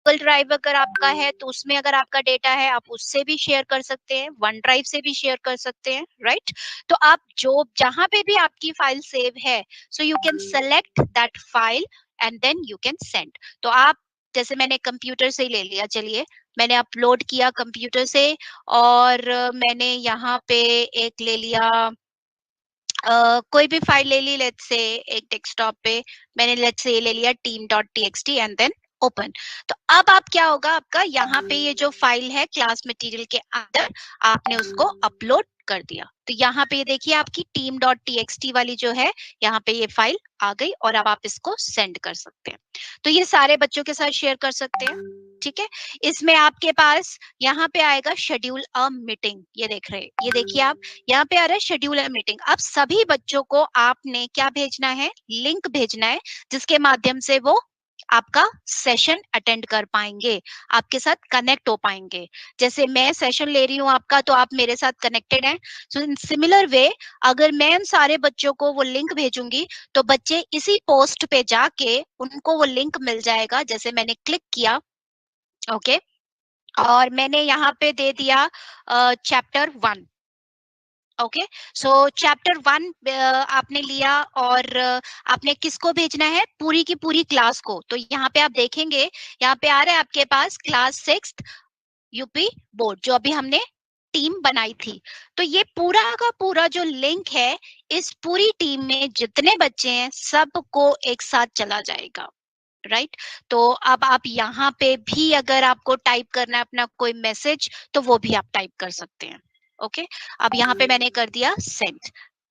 Google drive अगर आपका है तो उसमें अगर आपका डेटा है आप उससे भी शेयर कर सकते हैं, वन ड्राइव से भी शेयर कर सकते हैं, राइट? तो आप जो जहां पे भी आपकी फाइल सेव है, so you can select that file and then you can send. तो आप, जैसे मैंने कंप्यूटर से ही ले लिया, चलिए मैंने अपलोड किया कंप्यूटर से, और मैंने यहाँ पे एक ले लिया, कोई भी फाइल ले ली, लेट्स से एक डेस्कटॉप पे मैंने लेट्स से ये ले लिया team.txt एंड देन ओपन। तो अब आप क्या होगा, आपका यहाँ पे ये जो फाइल है क्लास मटेरियल के अंदर आपने उसको अपलोड कर दिया, तो यहाँ पे ये देखिए आपकी team.txt वाली जो है यहाँ पे ये फाइल आ गई, और अब आप इसको सेंड कर सकते हैं। तो ये सारे बच्चों के साथ शेयर कर सकते हैं, ठीक है। इसमें आपके पास यहाँ पे आएगा शेड्यूल अ मीटिंग, ये देख रहे हैं, ये देखिए आप, यहाँ पे आ रहा है शेड्यूल अ मीटिंग। अब सभी बच्चों को आपने क्या भेजना है, लिंक भेजना है, जिसके माध्यम से वो आपका सेशन अटेंड कर पाएंगे, आपके साथ कनेक्ट हो पाएंगे। जैसे मैं सेशन ले रही हूँ आपका, तो आप मेरे साथ कनेक्टेड हैं। सो इन सिमिलर वे अगर मैं उन सारे बच्चों को वो लिंक भेजूंगी, तो बच्चे इसी पोस्ट पे जाके उनको वो लिंक मिल जाएगा। जैसे मैंने क्लिक किया, ओके, और मैंने यहाँ पे दे दिया चैप्टर 1, ओके। सो चैप्टर 1 आपने लिया, और आपने किसको भेजना है, पूरी की पूरी क्लास को। तो यहाँ पे आप देखेंगे, यहाँ पे आ रहा है आपके पास क्लास 6 यूपी बोर्ड, जो अभी हमने टीम बनाई थी। तो ये पूरा का पूरा जो लिंक है, इस पूरी टीम में जितने बच्चे हैं सबको एक साथ चला जाएगा, राइट? तो अब आप यहाँ पे भी अगर आपको टाइप करना है अपना कोई मैसेज, तो वो भी आप टाइप कर सकते हैं, ओके। अब यहाँ पे मैंने कर दिया सेंड,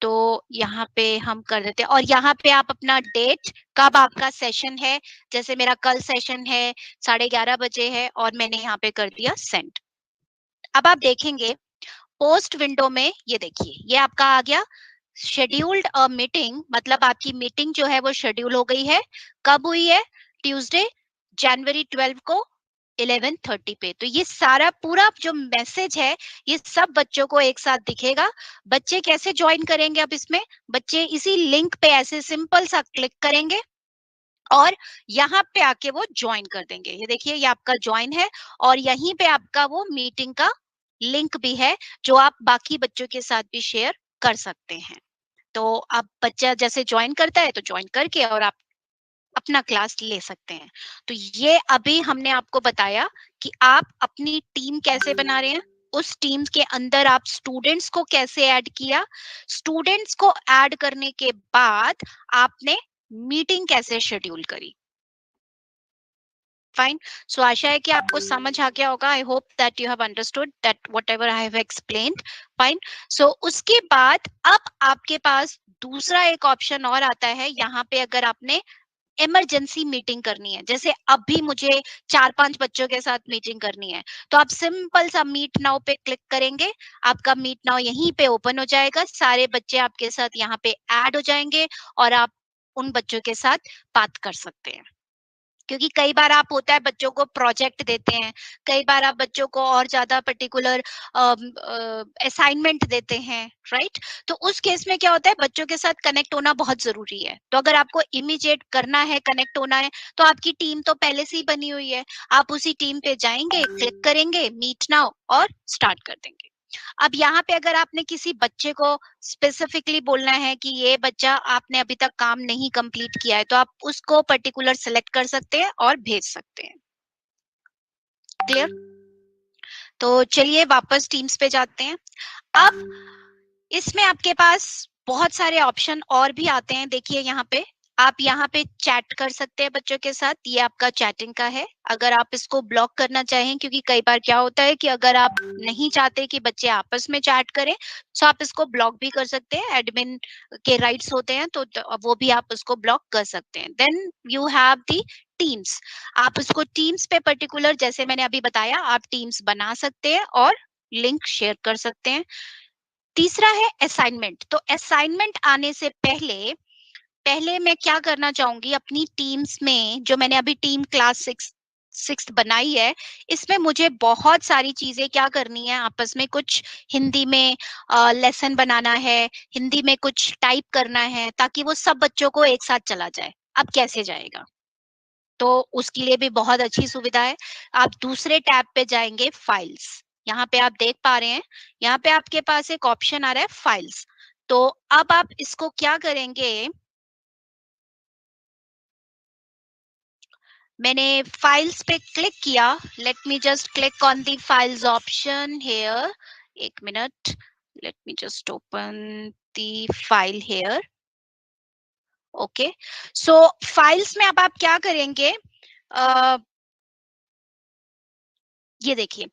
तो यहाँ पे हम कर देते हैं, और यहाँ पे आप अपना डेट, कब आपका सेशन है, जैसे मेरा कल सेशन है 11:30 बजे है, और मैंने यहाँ पे कर दिया सेंड। अब आप देखेंगे पोस्ट विंडो में, ये देखिए ये आपका आ गया शेड्यूल्ड अ मीटिंग, मतलब आपकी मीटिंग जो है वो शेड्यूल हो गई है। कब हुई है, ट्यूसडे जनवरी 12 को 11:30 पे। तो ये सारा पूरा जो मैसेज है, ये सब बच्चों को एक साथ दिखेगा। बच्चे कैसे ज्वाइन करेंगे, अब इसमें बच्चे इसी लिंक पे ऐसे सिंपल सा क्लिक करेंगे, और यहाँ पे आके वो ज्वाइन कर देंगे। ये देखिए ये आपका ज्वाइन है, और यहीं पे आपका वो मीटिंग का लिंक भी है, जो आप बाकी बच्चों के साथ भी शेयर कर सकते हैं। तो अब बच्चा जैसे ज्वाइन करता है, तो ज्वाइन करके और आप अपना क्लास ले सकते हैं। तो ये अभी हमने आपको बताया कि आप अपनी टीम कैसे बना रहे हैं, उस टीम के अंदर आप स्टूडेंट्स को कैसे ऐड किया, स्टूडेंट्स को ऐड करने के बाद आपने मीटिंग कैसे शेड्यूल करी। फाइन। सो आशा है कि आपको समझ आ गया होगा। I hope that you have understood that whatever I have explained. Fine. So उसके बाद अब आपके पास दूसरा एक ऑप्शन और आता है, यहाँ पे अगर आपने इमरजेंसी मीटिंग करनी है, जैसे अभी मुझे 4-5 बच्चों के साथ मीटिंग करनी है, तो आप सिंपल सा मीट नाउ पे क्लिक करेंगे, आपका मीट नाउ यहीं पे ओपन हो जाएगा, सारे बच्चे आपके साथ यहाँ पे ऐड हो जाएंगे, और आप उन बच्चों के साथ बात कर सकते हैं। क्योंकि कई बार आप होता है बच्चों को प्रोजेक्ट देते हैं, कई बार आप बच्चों को और ज्यादा पर्टिकुलर असाइनमेंट देते हैं, राइट? तो उस केस में क्या होता है, बच्चों के साथ कनेक्ट होना बहुत जरूरी है। तो अगर आपको इमीडिएट करना है, कनेक्ट होना है, तो आपकी टीम तो पहले से ही बनी हुई है, आप उसी टीम पे जाएंगे, क्लिक करेंगे मीट नाउ और स्टार्ट कर देंगे। अब यहाँ पे अगर आपने किसी बच्चे को स्पेसिफिकली बोलना है कि ये बच्चा आपने अभी तक काम नहीं कंप्लीट किया है, तो आप उसको पर्टिकुलर सेलेक्ट कर सकते हैं और भेज सकते हैं। क्लियर? तो चलिए वापस टीम्स पे जाते हैं। अब इसमें आपके पास बहुत सारे ऑप्शन और भी आते हैं। देखिए यहाँ पे आप यहाँ पे चैट कर सकते हैं बच्चों के साथ, ये आपका चैटिंग का है। अगर आप इसको ब्लॉक करना चाहें, क्योंकि कई बार क्या होता है कि अगर आप नहीं चाहते कि बच्चे आपस में चैट करें, तो आप इसको ब्लॉक भी कर सकते हैं। एडमिन के राइट्स होते हैं, तो वो भी आप उसको ब्लॉक कर सकते हैं। Then you have the Teams. आप इसको टीम्स पे पर्टिकुलर, जैसे मैंने अभी बताया, आप टीम्स बना सकते हैं और लिंक शेयर कर सकते हैं। तीसरा है असाइनमेंट। तो असाइनमेंट आने से पहले पहले मैं क्या करना चाहूंगी, अपनी टीम्स में जो मैंने अभी टीम क्लास 6 बनाई है, इसमें मुझे बहुत सारी चीजें क्या करनी है, आपस में कुछ हिंदी में लेसन बनाना है, हिंदी में कुछ टाइप करना है, ताकि वो सब बच्चों को एक साथ चला जाए। अब कैसे जाएगा? तो उसके लिए भी बहुत अच्छी सुविधा है। आप दूसरे टैब पे जाएँगे फाइल्स, यहाँ पे आप देख पा रहे हैं, यहाँ पे आपके पास एक ऑप्शन आ रहा है फाइल्स। तो अब आप इसको क्या करेंगे, मैंने फाइल्स पे क्लिक किया, late me just click on the files option here, 1 minute, late me just open the file here, okay. So files में अब आप क्या करेंगे, अ, ये देखिए,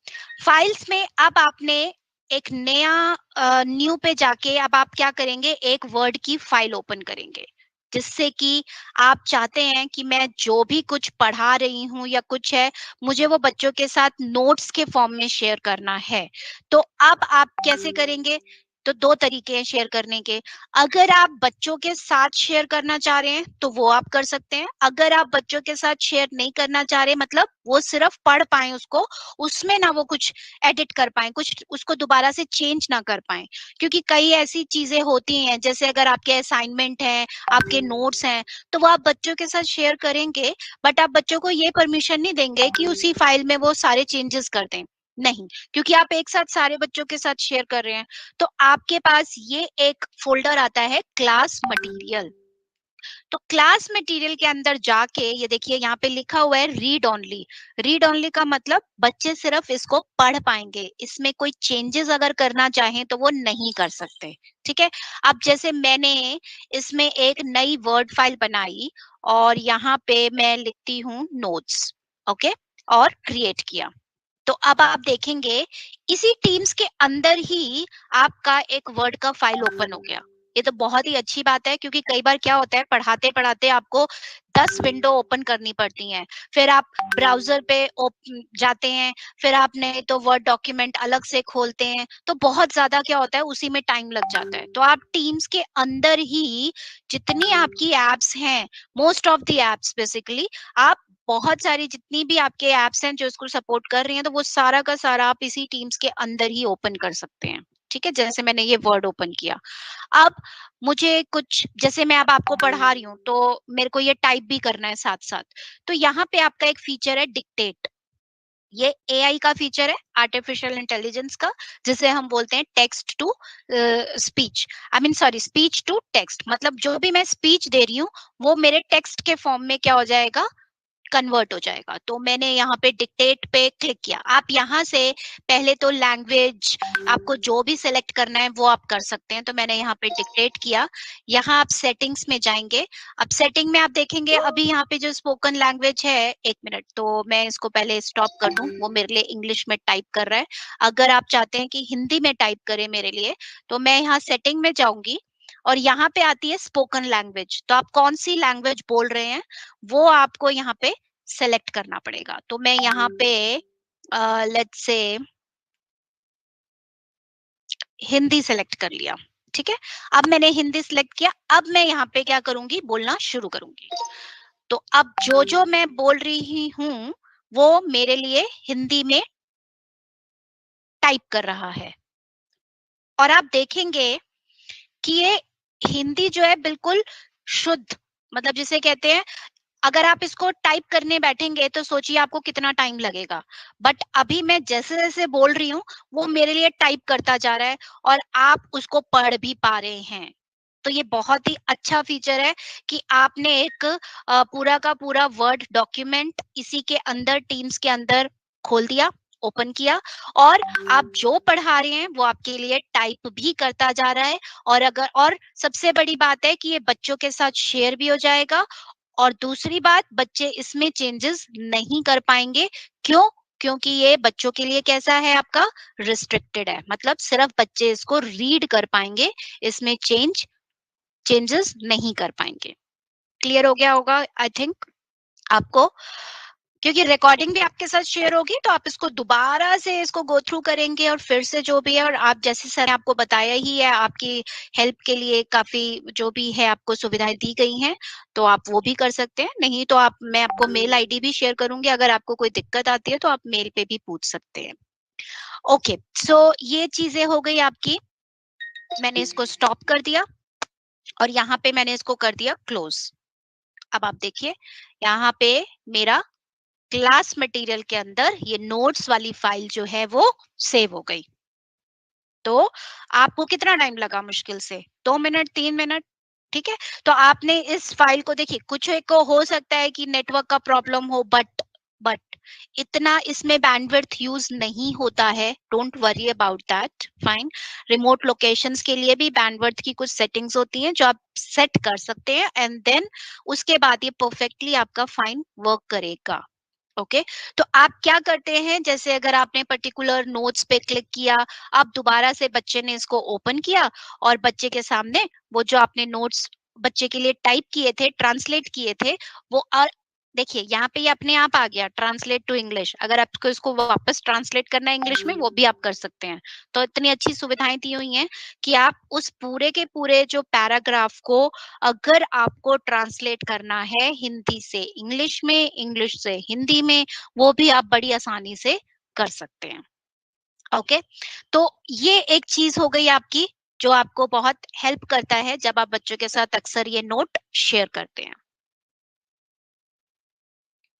फाइल्स में अब आपने एक नया न्यू पे जाके अब आप क्या करेंगे, एक वर्ड की फाइल ओपन करेंगे, जिससे कि आप चाहते हैं कि मैं जो भी कुछ पढ़ा रही हूँ या कुछ है, मुझे वो बच्चों के साथ नोट्स के फॉर्म में शेयर करना है। तो अब आप कैसे करेंगे? तो 2 तरीके हैं शेयर करने के। अगर आप बच्चों के साथ शेयर करना चाह रहे हैं, तो वो आप कर सकते हैं। अगर आप बच्चों के साथ शेयर नहीं करना चाह रहे, मतलब वो सिर्फ पढ़ पाएँ उसको, उसमें ना वो कुछ एडिट कर पाएँ, कुछ उसको दोबारा से चेंज ना कर पाएँ। क्योंकि कई ऐसी चीज़ें होती हैं, जैसे अगर आपके असाइनमेंट हैं, आपके नोट्स हैं, तो वो आप बच्चों के साथ शेयर करेंगे, बट आप बच्चों को ये परमिशन नहीं देंगे कि उसी फाइल में वो सारे चेंजेस कर दें। नहीं, क्योंकि आप एक साथ सारे बच्चों के साथ शेयर कर रहे हैं। तो आपके पास ये एक फ़ोल्डर आता है क्लास मटीरियल। तो क्लास मटेरियल के अंदर जाके ये देखिए यहाँ पे लिखा हुआ है रीड ओनली। रीड ओनली का मतलब बच्चे सिर्फ इसको पढ़ पाएंगे, इसमें कोई चेंजेस अगर करना चाहें तो वो नहीं कर सकते। ठीक है। अब जैसे मैंने इसमें एक नई वर्ड फाइल बनाई और यहाँ पे मैं लिखती हूँ नोट्स, ओके, और क्रिएट किया। तो अब आप देखेंगे इसी टीम्स के अंदर ही आपका एक वर्ड का फाइल ओपन हो गया। ये तो बहुत ही अच्छी बात है, क्योंकि कई बार क्या होता है, पढ़ाते पढ़ाते आपको 10 विंडो ओपन करनी पड़ती हैं, फिर आप ब्राउजर पे जाते हैं, फिर आप नहीं तो वर्ड डॉक्यूमेंट अलग से खोलते हैं, तो बहुत ज्यादा क्या होता है, उसी में टाइम लग जाता है। तो आप टीम्स के अंदर ही जितनी आपकी एप्स हैं, most of the apps basically, आप बहुत सारी जितनी भी आपके ऐप्स हैं जो इसको सपोर्ट कर रही हैं, तो वो सारा का सारा आप इसी टीम्स के अंदर ही ओपन कर सकते हैं। ठीक है, जैसे मैंने ये वर्ड ओपन किया। अब मुझे कुछ, जैसे मैं अब आपको पढ़ा रही हूँ, तो मेरे को ये टाइप भी करना है साथ साथ। तो यहाँ पे आपका एक फीचर है डिक्टेट। ये एआई का फीचर है, आर्टिफिशियल इंटेलिजेंस का, जिसे हम बोलते हैं text to speech, I mean sorry, speech to text. मतलब जो भी मैं स्पीच दे रही हूँ, वो मेरे टेक्स्ट के फॉर्म में क्या हो जाएगा, कन्वर्ट हो जाएगा। तो मैंने यहाँ पे डिक्टेट पे क्लिक किया। आप यहाँ से पहले तो लैंग्वेज आपको जो भी सिलेक्ट करना है वो आप कर सकते हैं। तो मैंने यहाँ पे डिक्टेट किया। यहाँ आप सेटिंग्स में जाएंगे। अब सेटिंग में आप देखेंगे अभी यहाँ पे जो स्पोकन लैंग्वेज है, 1 मिनट, तो मैं इसको पहले स्टॉप कर दूं, वो मेरे लिए इंग्लिश में टाइप कर रहा है। अगर आप चाहते हैं कि हिंदी में टाइप करे मेरे लिए, तो मैं यहाँ सेटिंग में जाऊंगी और यहाँ पे आती है स्पोकन लैंग्वेज। तो आप कौन सी लैंग्वेज बोल रहे हैं वो आपको यहाँ पे सेलेक्ट करना पड़ेगा। तो मैं यहाँ पे लेट्स से हिंदी सेलेक्ट कर लिया। ठीक है, अब मैंने हिंदी सेलेक्ट किया। अब मैं यहाँ पे क्या करूंगी, बोलना शुरू करूंगी। तो अब जो जो मैं बोल रही हूँ वो मेरे लिए हिंदी में टाइप कर रहा है। और आप देखेंगे कि ये हिंदी जो है बिल्कुल शुद्ध, मतलब जिसे कहते हैं, अगर आप इसको टाइप करने बैठेंगे तो सोचिए आपको कितना टाइम लगेगा। बट अभी मैं जैसे-जैसे बोल रही हूँ, वो मेरे लिए टाइप करता जा रहा है और आप उसको पढ़ भी पा रहे हैं। तो ये बहुत ही अच्छा फीचर है कि आपने एक पूरा का पूरा वर्ड डॉक्यूमेंट इसी के अंदर, टीम्स के अंदर खोल दिया, ओपन किया, और आप जो पढ़ा रहे हैं वो आपके लिए टाइप भी करता जा रहा है। और सबसे बड़ी बात है कि ये बच्चों के साथ शेयर भी हो जाएगा। और दूसरी बात, बच्चे इसमें चेंजेस नहीं कर पाएँगे। क्यों? क्योंकि ये बच्चों के लिए कैसा है, आपका रिस्ट्रिक्टेड है। मतलब सिर्फ बच्चे इसको रीड कर पाएँगे, इसमें चेंजेस नहीं कर पाएँगे। क्लियर हो गया होगा आई थिंक आपको? क्योंकि रिकॉर्डिंग भी आपके साथ शेयर होगी, तो आप इसको दोबारा से इसको गो थ्रू करेंगे और फिर से जो भी है, और आप जैसे सर ने आपको बताया ही है, आपकी हेल्प के लिए काफ़ी जो भी है आपको सुविधाएँ दी गई हैं, तो आप वो भी कर सकते हैं। नहीं तो आप, मैं आपको मेल आईडी भी शेयर करूँगी, अगर आपको कोई दिक्कत आती है तो आप मेल पे भी पूछ सकते हैं। ओके, सो ये चीज़ें हो गई आपकी। मैंने इसको स्टॉप कर दिया और यहाँ पे मैंने इसको कर दिया क्लोज़। अब आप देखिए यहाँ पे मेरा क्लास मटेरियल के अंदर ये नोट्स वाली फाइल जो है वो सेव हो गई। तो आपको कितना टाइम लगा मुश्किल से? 2 मिनट, 3 मिनट, ठीक है? तो आपने इस फाइल को देखिए, कुछ एक को हो सकता है कि नेटवर्क का प्रॉब्लम हो, बट इतना इसमें बैंडविड्थ यूज़ नहीं होता है, don't worry about that, fine. Remote locations के लिए भी बैंडविड्थ की कुछ सेटिंग्स होती हैं जो आप सेट कर सकते हैं, एंड देन उसके बाद ये परफेक्टली आपका फाइन वर्क करेगा। ओके, तो आप क्या करते हैं, जैसे अगर आपने पर्टिकुलर नोट्स पे क्लिक किया, आप दोबारा से बच्चे ने इसको ओपन किया और बच्चे के सामने वो जो आपने नोट्स बच्चे के लिए टाइप किए थे, ट्रांसलेट किए थे, वो देखिए यहाँ पे ये अपने आप आ गया ट्रांसलेट टू इंग्लिश। अगर आपको इसको वापस ट्रांसलेट करना है इंग्लिश में, वो भी आप कर सकते हैं। तो इतनी अच्छी सुविधाएं दी हुई हैं कि आप उस पूरे के पूरे जो पैराग्राफ को अगर आपको ट्रांसलेट करना है हिंदी से इंग्लिश में, इंग्लिश से हिंदी में, वो भी आप बड़ी आसानी से कर सकते हैं। ओके, तो ये एक चीज हो गई आपकी जो आपको बहुत हेल्प करता है जब आप बच्चों के साथ अक्सर ये नोट शेयर करते हैं।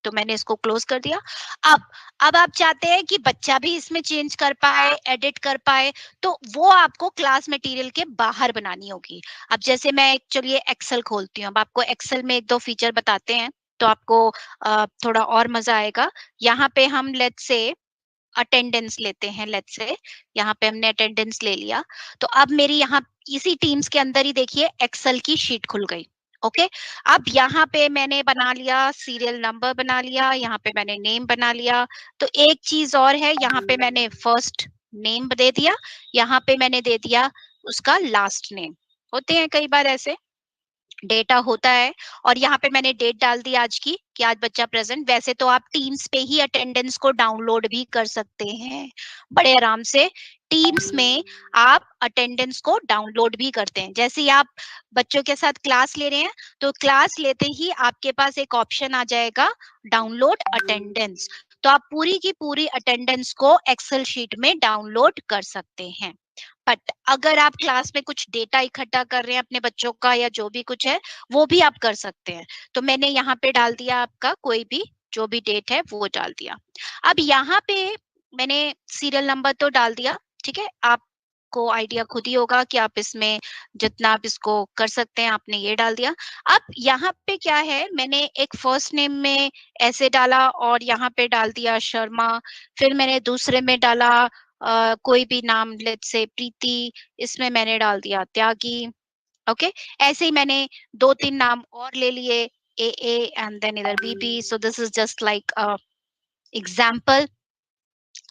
तो मैंने इसको क्लोज कर दिया। अब अब आप चाहते हैं कि बच्चा भी इसमें चेंज कर पाए, एडिट कर पाए, तो वो आपको क्लास मटेरियल के बाहर बनानी होगी। अब जैसे मैं चलिए एक्सेल खोलती हूँ, अब आपको एक्सेल में 1-2 फीचर बताते हैं, तो आपको थोड़ा और मजा आएगा। यहाँ पे हम लेट्स से अटेंडेंस लेते हैं, लेट्स से यहाँ पे हमने अटेंडेंस ले लिया, तो अब मेरी यहाँ इसी टीम्स के अंदर ही देखिए एक्सेल की शीट खुल गई। ओके, अब यहाँ पे मैंने बना लिया सीरियल नंबर, बना लिया यहाँ पे मैंने नेम बना लिया। तो एक चीज और है, यहाँ पे मैंने फर्स्ट नेम दे दिया, यहाँ पे मैंने दे दिया उसका लास्ट नेम। होते हैं कई बार ऐसे डेटा होता है, और यहाँ पे मैंने डेट डाल दी आज की कि आज बच्चा प्रेजेंट। वैसे तो आप टीम्स पे ही अटेंडेंस को डाउनलोड भी कर सकते हैं बड़े आराम से। टीम्स में आप अटेंडेंस को डाउनलोड भी करते हैं, जैसे ही आप बच्चों के साथ क्लास ले रहे हैं, तो क्लास लेते ही आपके पास एक ऑप्शन आ जाएगा डाउनलोड अटेंडेंस। तो आप पूरी की पूरी अटेंडेंस को एक्सेल शीट में डाउनलोड कर सकते हैं। बट अगर आप क्लास में कुछ डेटा इकट्ठा कर रहे हैं अपने बच्चों का या जो भी कुछ है, वो भी आप कर सकते हैं। तो मैंने यहाँ पे डाल दिया आपका कोई भी जो भी डेट है वो डाल दिया। अब यहाँ पे मैंने सीरियल नंबर तो डाल दिया, ठीक है? आपको आइडिया खुद ही होगा कि आप इसमें जितना आप इसको कर सकते हैं, आपने ये डाल दिया। अब यहाँ पे क्या है, मैंने एक फर्स्ट नेम में ऐसे डाला और यहाँ पे डाल दिया शर्मा, फिर मैंने दूसरे में डाला कोई भी नाम, लेट्स से प्रीति, इसमें मैंने डाल दिया त्यागी। ओके, ऐसे ही मैंने 2-3 नाम और ले लिए, ए एंड देन इधर B B. So this is just like example.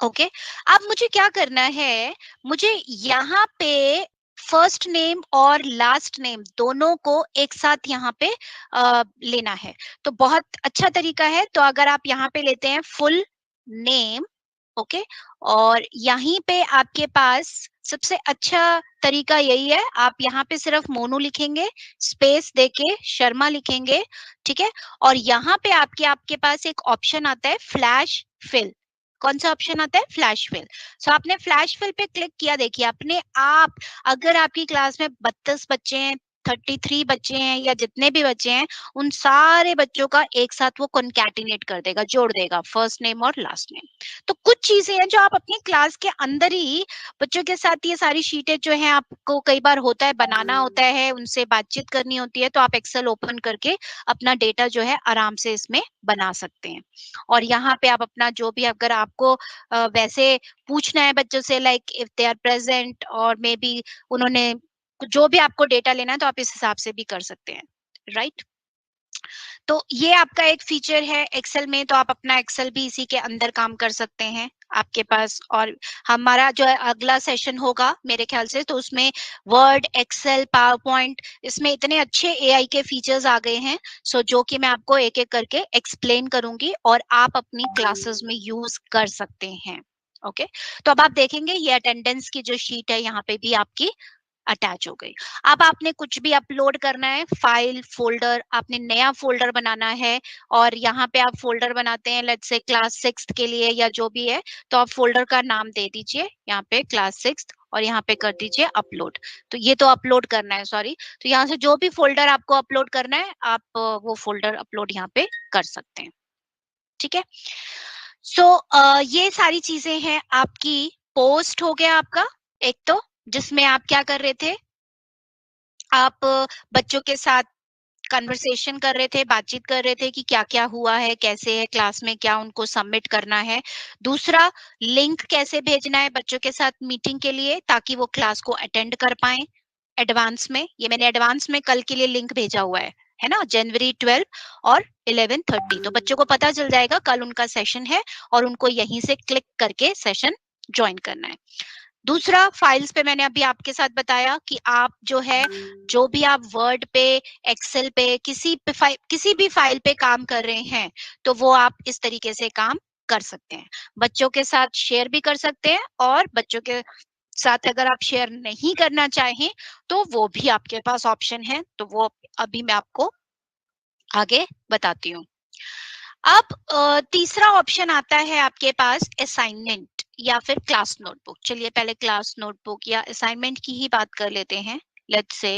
Okay, अब मुझे क्या करना है, मुझे यहाँ पे फर्स्ट नेम और लास्ट नेम दोनों को एक साथ यहाँ पे लेना है। तो बहुत अच्छा तरीका है, तो अगर आप यहाँ पे लेते हैं फुल नेम, ओके, और यहीं पे आपके पास सबसे अच्छा तरीका यही है, आप यहाँ पे सिर्फ मोनू लिखेंगे, स्पेस देके शर्मा लिखेंगे, ठीक है? और यहाँ पे आपके आपके पास एक ऑप्शन आता है फ्लैश फिल। कौन सा ऑप्शन आता है? Flash fill. सो आपने फ्लैश फिल पे क्लिक किया, देखिए अपने आप, अगर आपकी क्लास में 32 बच्चे हैं, 33 बच्चे हैं या जितने भी बच्चे हैं, उन सारे बच्चों का एक साथ वो कॉन्कैटिनेट कर देगा, जोड़ देगा फर्स्ट नेम और लास्ट नेम। तो कुछ चीजें हैं जो आप अपनी क्लास के अंदर ही बच्चों के साथ, ये सारी शीटें जो हैं आपको कई बार होता है बनाना होता है, उनसे बातचीत करनी होती है, तो आप एक्सेल ओपन करके अपना डेटा जो है आराम से इसमें बना सकते हैं। और यहाँ पे आप अपना जो भी, अगर आपको वैसे पूछना है बच्चों से, like if they are present और मे बी उन्होंने जो भी आपको डेटा लेना है, तो आप इस हिसाब से भी कर सकते हैं, राइट? तो ये आपका एक फीचर है एक्सेल में, तो आप अपना एक्सेल भी इसी के अंदर काम कर सकते हैं आपके पास। और हमारा जो है अगला सेशन होगा मेरे ख्याल से, तो उसमें वर्ड, एक्सेल, पावर पॉइंट, इसमें इतने अच्छे एआई के फीचर्स आ गए हैं, सो जो कि मैं आपको एक एक करके एक्सप्लेन करूंगी और आप अपनी क्लासेस में यूज कर सकते हैं। ओके, तो अब आप देखेंगे ये अटेंडेंस की जो शीट है यहाँ पे भी आपकी अटैच हो गई। अब आपने कुछ भी अपलोड करना है, फाइल, फोल्डर, आपने नया फोल्डर बनाना है, और यहाँ पे आप फोल्डर बनाते हैं लेट्स से क्लास 6th के लिए या जो भी है, तो आप फोल्डर का नाम दे दीजिए यहाँ पे क्लास 6th, और यहाँ पे कर दीजिए अपलोड। तो ये तो अपलोड करना है, सॉरी। तो यहाँ से जो भी फोल्डर आपको अपलोड करना है, आप वो फोल्डर अपलोड यहाँ पे कर सकते हैं, ठीक है। सो ये सारी चीजें हैं आपकी। पोस्ट हो गया आपका एक तो, जिसमें आप क्या कर रहे थे, आप बच्चों के साथ कन्वर्सेशन कर रहे थे, बातचीत कर रहे थे कि क्या-क्या हुआ है, कैसे है क्लास में, क्या उनको सबमिट करना है। दूसरा, लिंक कैसे भेजना है बच्चों के साथ मीटिंग के लिए, ताकि वो क्लास को अटेंड कर पाएँ एडवांस में। ये मैंने एडवांस में कल के लिए लिंक भेजा हुआ है ना? जनवरी 12 और 11:30, तो बच्चों को पता चल जाएगा कल उनका सेशन है और उनको यहीं से क्लिक करके सेशन जॉइन करना है। दूसरा, फाइल्स पे मैंने अभी आपके साथ बताया कि आप जो है, जो भी आप वर्ड पे, एक्सेल पे, किसी भी फाइल पे काम कर रहे हैं, तो वो आप इस तरीके से काम कर सकते हैं। बच्चों के साथ शेयर भी कर सकते हैं, और बच्चों के साथ अगर आप शेयर नहीं करना चाहें, तो वो भी आपके पास ऑप्शन है, तो वो अभी मैं आपको आगे बताती हूँ। अब तीसरा ऑप्शन आता है आपके पास असाइनमेंट या फिर क्लास नोटबुक। चलिए पहले क्लास नोटबुक या असाइनमेंट की ही बात कर लेते हैं। लेट्स से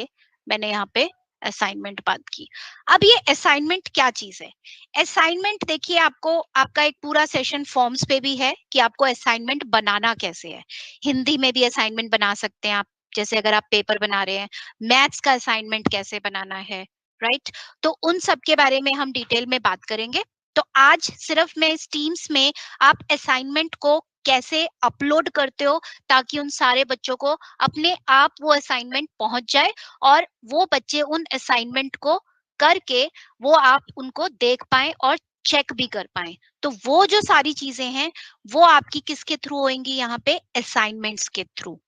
मैंने यहाँ पे असाइनमेंट बात की। अब ये असाइनमेंट क्या चीज है? असाइनमेंट देखिए, आपको आपका एक पूरा सेशन फॉर्म्स पे भी है कि आपको असाइनमेंट बनाना कैसे है। हिंदी में भी असाइनमेंट बना सकते हैं आप, जैसे अगर आप पेपर बना रहे हैं। मैथ्स का असाइनमेंट कैसे बनाना है, राइट? तो उन सब के बारे में हम डिटेल में बात करेंगे। तो आज सिर्फ मैं इस टीम्स में आप असाइनमेंट को कैसे अपलोड करते हो, ताकि उन सारे बच्चों को अपने आप वो असाइनमेंट पहुंच जाए, और वो बच्चे उन असाइनमेंट को करके वो आप उनको देख पाएं और चेक भी कर पाएं। तो वो जो सारी चीजें हैं, वो आपकी किसके थ्रू होंगी? यहाँ पे असाइनमेंट्स के थ्रू।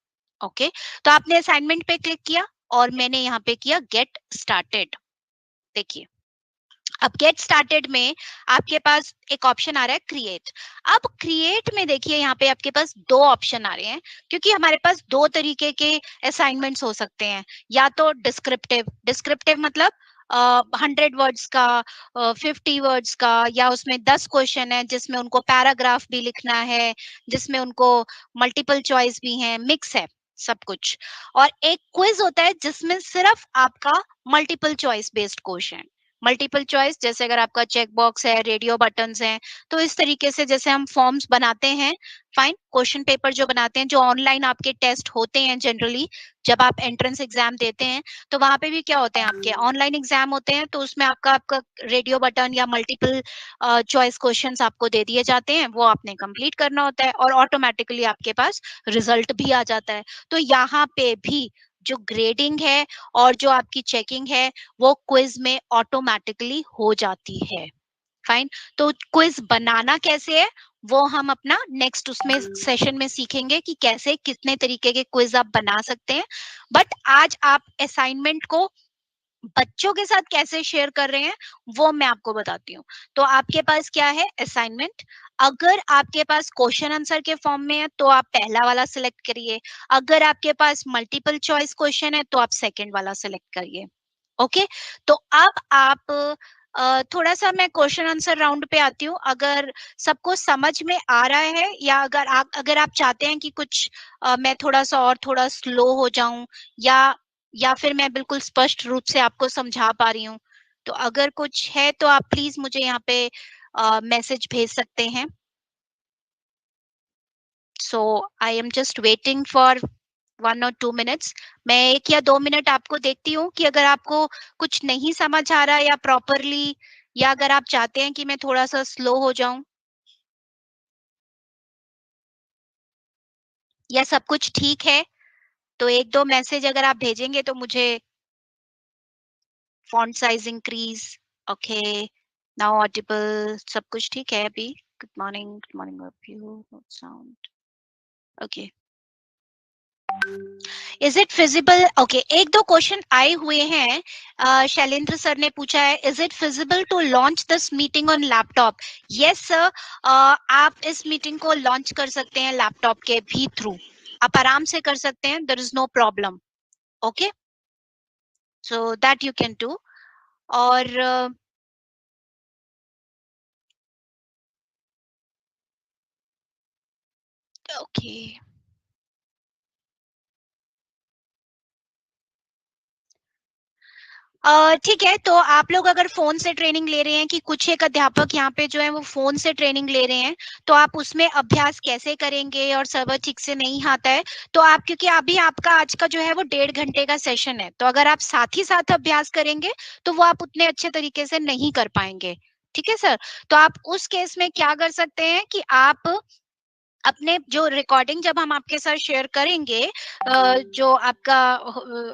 ओके, तो आपने असाइनमेंट पे क्लिक किया और मैंने यहाँ पे किया गेट स्टार्टेड। देखिए, अब गेट स्टार्टेड में आपके पास एक ऑप्शन आ रहा है क्रिएट। अब क्रिएट में देखिए, यहाँ पे आपके पास दो ऑप्शन आ रहे हैं, क्योंकि हमारे पास दो तरीके के असाइनमेंट्स हो सकते हैं। या तो डिस्क्रिप्टिव, डिस्क्रिप्टिव मतलब 100 वर्ड्स का, 50 वर्ड्स का, या उसमें 10 क्वेश्चन है जिसमें उनको पैराग्राफ भी लिखना है, जिसमें उनको मल्टीपल चॉइस भी है, मिक्स है सब कुछ। और एक क्विज होता है जिसमें सिर्फ आपका multiple choice based question. Multiple choice जैसे अगर आपका चेक बॉक्स है, रेडियो बटन्स हैं, तो इस तरीके से जैसे हम फॉर्म्स बनाते हैं, फाइन, क्वेश्चन पेपर जो बनाते हैं, जो ऑनलाइन आपके टेस्ट होते हैं जनरली, जब आप एंट्रेंस एग्जाम देते हैं, तो वहां पे भी क्या होते हैं, आपके ऑनलाइन एग्जाम होते हैं, तो उसमें आपका आपका रेडियो बटन या मल्टीपल चॉइस क्वेश्चंस आपको दे दिए जाते हैं, वो आपने कंप्लीट करना होता है और ऑटोमेटिकली आपके पास रिजल्ट भी आ जाता है। तो यहाँ पे भी जो ग्रेडिंग है और जो आपकी चेकिंग है, वो क्विज में ऑटोमेटिकली हो जाती है। फाइन। तो क्विज बनाना कैसे है, वो हम अपना नेक्स्ट उसमें सेशन में सीखेंगे कि कैसे कितने तरीके के क्विज आप बना सकते हैं। बट आज आप असाइनमेंट को बच्चों के साथ कैसे शेयर कर रहे हैं, वो मैं आपको बताती हूँ। तो आपके पास क्या है, असाइनमेंट। अगर आपके पास क्वेश्चन आंसर के फॉर्म में है, तो आप पहला वाला सिलेक्ट करिए। अगर आपके पास मल्टीपल चॉइस क्वेश्चन है, तो आप सेकंड वाला सिलेक्ट करिए। ओके। तो अब आप थोड़ा सा मैं क्वेश्चन आंसर राउंड पे आती हूँ। अगर सबको समझ में आ रहा है, या अगर आप चाहते हैं कि कुछ मैं थोड़ा सा और थोड़ा स्लो हो जाऊं, या फिर मैं बिल्कुल स्पष्ट रूप से आपको समझा पा रही हूँ, तो अगर कुछ है तो आप प्लीज मुझे यहाँ पे मैसेज भेज सकते हैं। So I am just waiting for 1 or 2 minutes। मैं 1 या 2 मिनट आपको देखती हूँ कि अगर आपको कुछ नहीं समझ आ रहा है या प्रॉपरली, या अगर आप चाहते हैं कि मैं थोड़ा सा स्लो हो जाऊं, या सब कुछ ठीक है, तो 1-2 मैसेज अगर आप भेजेंगे तो मुझे। Font size increase, okay, now Audible, सब कुछ ठीक है अभी। Good morning view, sound, okay. Is it feasible, okay, एक दो क्वेश्चन आए हुए हैं। शैलेंद्र सर ने पूछा है, is it feasible to launch this meeting on laptop? Yes sir, आप इस मीटिंग को लॉन्च कर सकते हैं लैपटॉप के भी थ्रू। आप आराम से कर सकते हैं, there is no problem. Okay, so that you can do. और ओके, ठीक है, तो आप लोग अगर फ़ोन से ट्रेनिंग ले रहे हैं कि कुछ एक अध्यापक यहाँ पे जो है वो फ़ोन से ट्रेनिंग ले रहे हैं, तो आप उसमें अभ्यास कैसे करेंगे और सर्वर ठीक से नहीं आता है, तो आप क्योंकि अभी आपका आज का जो है वो 1.5 घंटे का सेशन है, तो अगर आप साथ ही साथ अभ्यास करेंगे, तो वो आप उतने अच्छे तरीके से नहीं कर पाएँगे। ठीक है सर? तो आप उस केस में क्या कर सकते हैं कि आप अपने जो रिकॉर्डिंग जब हम आपके साथ शेयर करेंगे जो आपका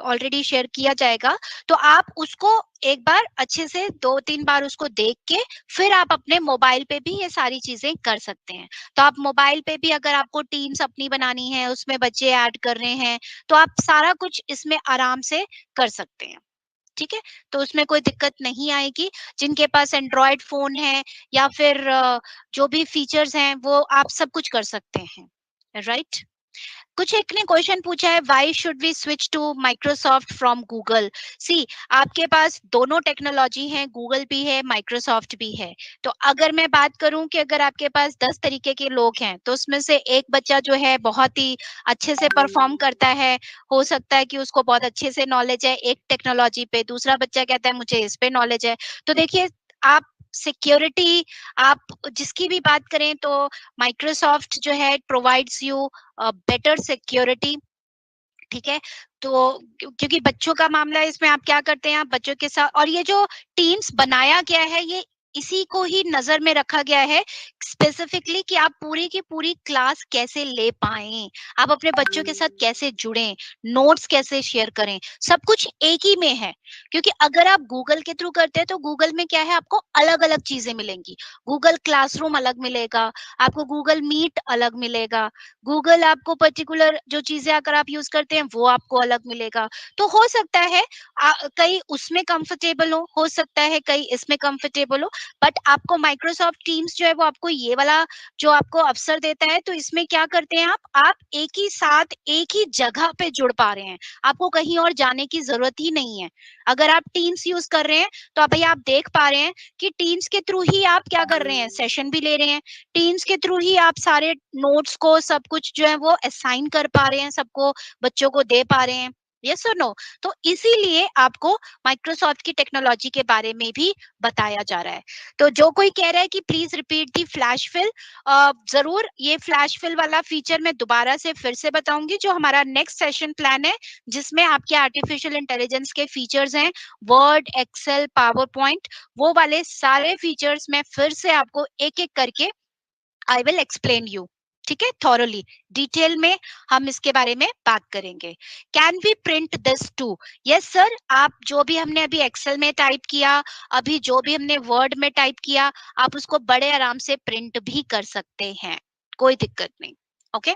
ऑलरेडी शेयर किया जाएगा, तो आप उसको एक बार अच्छे से 2-3 बार उसको देख के फिर आप अपने मोबाइल पे भी ये सारी चीज़ें कर सकते हैं। तो आप मोबाइल पे भी अगर आपको टीम्स अपनी बनानी है, उसमें बच्चे ऐड कर रहे हैं, तो आप सारा कुछ इसमें आराम से कर सकते हैं। ठीक है? तो उसमें कोई दिक्कत नहीं आएगी। जिनके पास एंड्रॉयड फ़ोन है या फिर जो भी फीचर्स हैं वो आप सब कुछ कर सकते हैं। राइट? कुछ एक ने क्वेश्चन पूछा है why should we switch to Microsoft from Google. See आपके पास दोनों टेक्नोलॉजी है, गूगल भी है, माइक्रोसॉफ्ट भी है। तो अगर मैं बात करूं कि अगर आपके पास 10 तरीके के लोग हैं तो उसमें से एक बच्चा जो है बहुत ही अच्छे से परफॉर्म करता है, हो सकता है कि उसको बहुत अच्छे से नॉलेज है एक टेक्नोलॉजी पे, दूसरा बच्चा कहता है मुझे इस पे नॉलेज है। तो देखिए आप सिक्योरिटी आप जिसकी भी बात करें तो माइक्रोसॉफ्ट जो है प्रोवाइड्स यू बेटर सिक्योरिटी। ठीक है? तो क्योंकि बच्चों का मामला है इसमें आप क्या करते हैं, आप बच्चों के साथ और ये जो टीम्स बनाया गया है ये इसी को ही नज़र में रखा गया है स्पेसिफिकली कि आप पूरी की पूरी क्लास कैसे ले पाएँ, आप अपने बच्चों के साथ कैसे जुड़ें, नोट्स कैसे शेयर करें, सब कुछ एक ही में है। क्योंकि अगर आप गूगल के थ्रू करते हैं तो गूगल में क्या है आपको अलग-अलग चीज़ें मिलेंगी। गूगल क्लासरूम अलग मिलेगा, आपको गूगल मीट अलग मिलेगा, गूगल आपको पर्टिकुलर जो चीज़ें अगर आप यूज़ करते हैं वो आपको अलग मिलेगा। तो हो सकता है कहीं उसमें कंफर्टेबल हो सकता है कहीं इसमें कंफर्टेबल हो, बट आपको माइक्रोसॉफ्ट टीम्स जो है वो आपको ये वाला जो आपको अवसर देता है, तो इसमें क्या करते हैं आप एक ही साथ एक ही जगह पे जुड़ पा रहे हैं। आपको कहीं और जाने की ज़रूरत ही नहीं है। अगर आप टीम्स यूज़ कर रहे हैं, तो भई आप देख पा रहे हैं कि टीम्स के थ्रू ही आप क्या कर रहे हैं, सेशन भी ले रहे हैं। टीम्स के थ्रू ही आप सारे नोट्स को सब कुछ जो है वो असाइन कर पा रहे हैं, सबको बच्चों को दे पा रहे हैं। यस और नो? तो इसीलिए आपको माइक्रोसॉफ्ट की टेक्नोलॉजी के बारे में भी बताया जा रहा है। तो जो कोई कह रहा है कि please repeat the flash fill, जरूर ये फ्लैश फिल वाला फीचर मैं दोबारा से फिर से बताऊंगी जो हमारा नेक्स्ट सेशन प्लान है, जिसमें आपके आर्टिफिशियल इंटेलिजेंस के फीचर्स हैं, वर्ड, एक्सेल, पावर पॉइंट, वो वाले सारे फीचर्स मैं फिर से आपको एक एक करके आई विल एक्सप्लेन यू। ठीक है, थॉरली डिटेल में हम इसके बारे में बात करेंगे। Can we print this too? Yes sir, आप जो भी हमने अभी एक्सेल में टाइप किया, अभी जो भी हमने वर्ड में टाइप किया, आप उसको बड़े आराम से प्रिंट भी कर सकते हैं, कोई दिक्कत नहीं। ओके,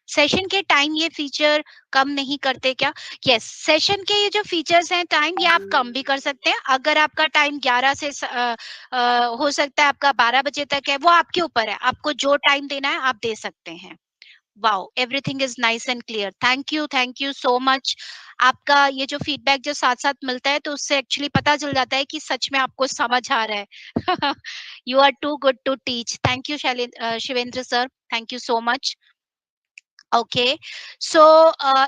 सेशन के टाइम ये फीचर कम नहीं करते क्या? यस, सेशन के ये जो फीचर्स हैं टाइम ये आप कम भी कर सकते हैं। अगर आपका टाइम 11 से हो सकता है आपका 12 बजे तक है, वो आपके ऊपर है। आपको जो टाइम देना है आप दे सकते हैं। Wow, everything is nice and clear. Thank you so much. आपका ये जो फीडबैक जो साथ-साथ मिलता है तो उससे एक्चुअली पता चल जाता है कि सच में आपको समझ आ रहा है। You are too good to teach. Thank you Shivendra sir, thank you so much. Okay, so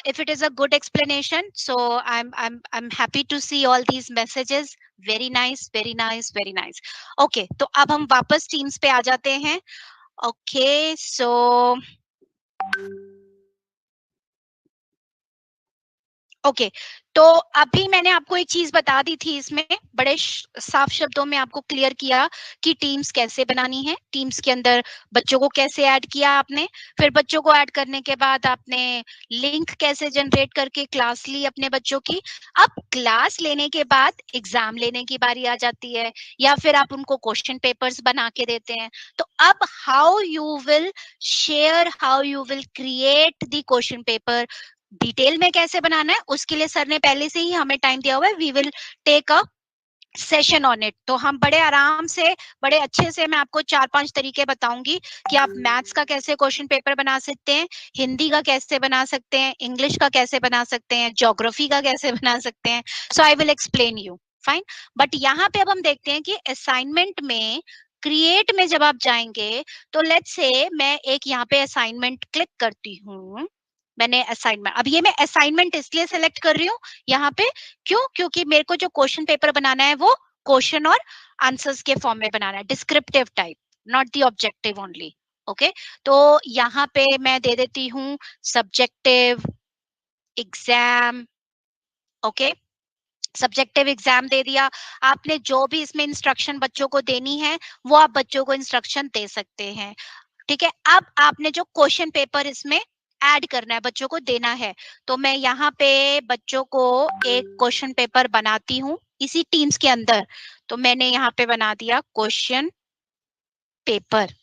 if it is a good explanation, so I'm happy to see all these messages. Very nice, very nice, very nice. Okay, तो अब हम वापस teams पे आ जाते हैं. Okay, so okay, तो अभी मैंने आपको एक चीज बता दी थी इसमें बड़े साफ शब्दों में आपको क्लियर किया कि टीम्स कैसे बनानी है, टीम्स के अंदर बच्चों को कैसे ऐड किया आपने, फिर बच्चों को ऐड करने के बाद आपने लिंक कैसे जनरेट करके क्लास ली अपने बच्चों की। अब क्लास लेने के बाद एग्जाम लेने की बारी आ जाती है या फिर आप उनको क्वेश्चन पेपर्स बना के देते हैं। तो अब how you will share, how you will create the question paper, detail में कैसे बनाना है उसके लिए सर ने पहले से ही हमें टाइम दिया हुआ है। We will take a session on it. तो हम बड़े आराम से बड़े अच्छे से मैं आपको 4-5 तरीके बताऊंगी कि आप मैथ्स का कैसे क्वेश्चन पेपर बना सकते हैं, हिंदी का कैसे बना सकते हैं, इंग्लिश का कैसे बना सकते हैं, ज्योग्राफी का कैसे बना सकते हैं। So I will explain you fine. But यहाँ पे अब हम देखते हैं कि असाइनमेंट में क्रिएट में जब आप जाएंगे तो लेट्स से मैं एक यहाँ पे असाइनमेंट क्लिक करती हूँ। मैंने असाइनमेंट, अब ये मैं असाइनमेंट इसलिए सेलेक्ट कर रही हूँ यहाँ पे, क्यों? क्योंकि मेरे को जो क्वेश्चन पेपर बनाना है वो क्वेश्चन और आंसर्स के फॉर्म में बनाना है, descriptive type, not the objective only. Okay, तो यहाँ पे मैं दे देती हूँ subjective exam. Okay, subjective exam दे दिया। आपने जो भी इसमें इंस्ट्रक्शन बच्चों को देनी है वो आप बच्चों को इंस्ट्रक्शन दे सकते हैं। ठीक है, अब आपने जो क्वेश्चन पेपर इसमें ऐड करना है, बच्चों को देना है, तो मैं यहाँ पे बच्चों को एक क्वेश्चन पेपर बनाती हूँ इसी टीम्स के अंदर। तो मैंने यहाँ पे बना दिया क्वेश्चन पेपर,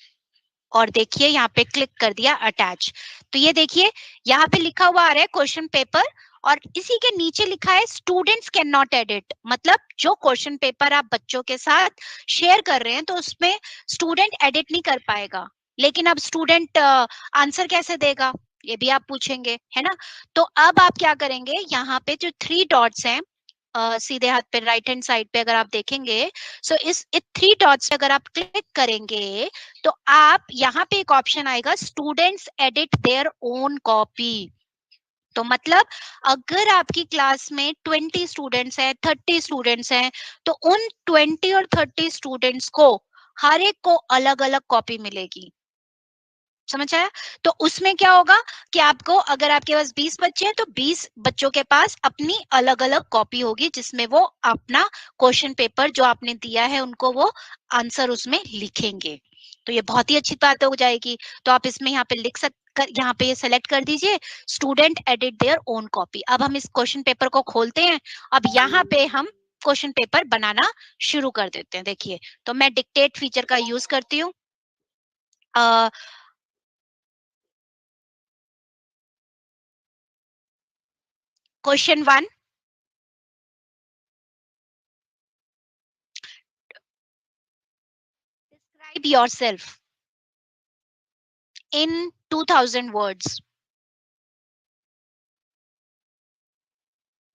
और देखिए यहाँ पे क्लिक कर दिया अटैच। तो ये देखिए यहाँ पे लिखा हुआ आ रहा है क्वेश्चन पेपर, और इसी के नीचे लिखा है स्टूडेंट्स कैन नॉट एडिट, मतलब जो क्वेश्चन पेपर आप बच्चों के साथ शेयर कर रहे हैं तो उसमें स्टूडेंट एडिट नहीं कर पाएगा। लेकिन अब स्टूडेंट आंसर कैसे देगा, ये भी आप पूछेंगे, है ना? तो अब आप क्या करेंगे, यहाँ पे जो 3 डॉट्स हैं सीधे हाथ पे राइट हैंड साइड पे अगर आप देखेंगे, सो इस 3 डॉट्स पे अगर आप क्लिक करेंगे तो आप यहाँ पे एक ऑप्शन आएगा students edit their own copy. तो मतलब अगर आपकी क्लास में 20 स्टूडेंट्स हैं, 30 स्टूडेंट्स हैं, तो उन 20 और 30 स्टूडेंट्स को हर एक को अलग अलग कॉपी मिलेगी। समझ आया? तो उसमें क्या होगा कि आपको, अगर आपके पास 20 बच्चे हैं तो 20 बच्चों के पास अपनी अलग अलग कॉपी होगी जिसमें वो अपना क्वेश्चन पेपर जो आपने दिया है उनको वो आंसर उसमें लिखेंगे। तो ये बहुत ही अच्छी बात हो जाएगी। तो आप इसमें यहाँ पे लिख यहाँ पे ये सेलेक्ट कर दीजिए student edit their own copy. अब हम इस क्वेश्चन पेपर को खोलते हैं। अब यहाँ पे हम क्वेश्चन पेपर बनाना शुरू कर देते हैं। देखिए, तो मैं डिक्टेट फीचर का यूज करती हूँ। Question 1, describe yourself in 2000 words.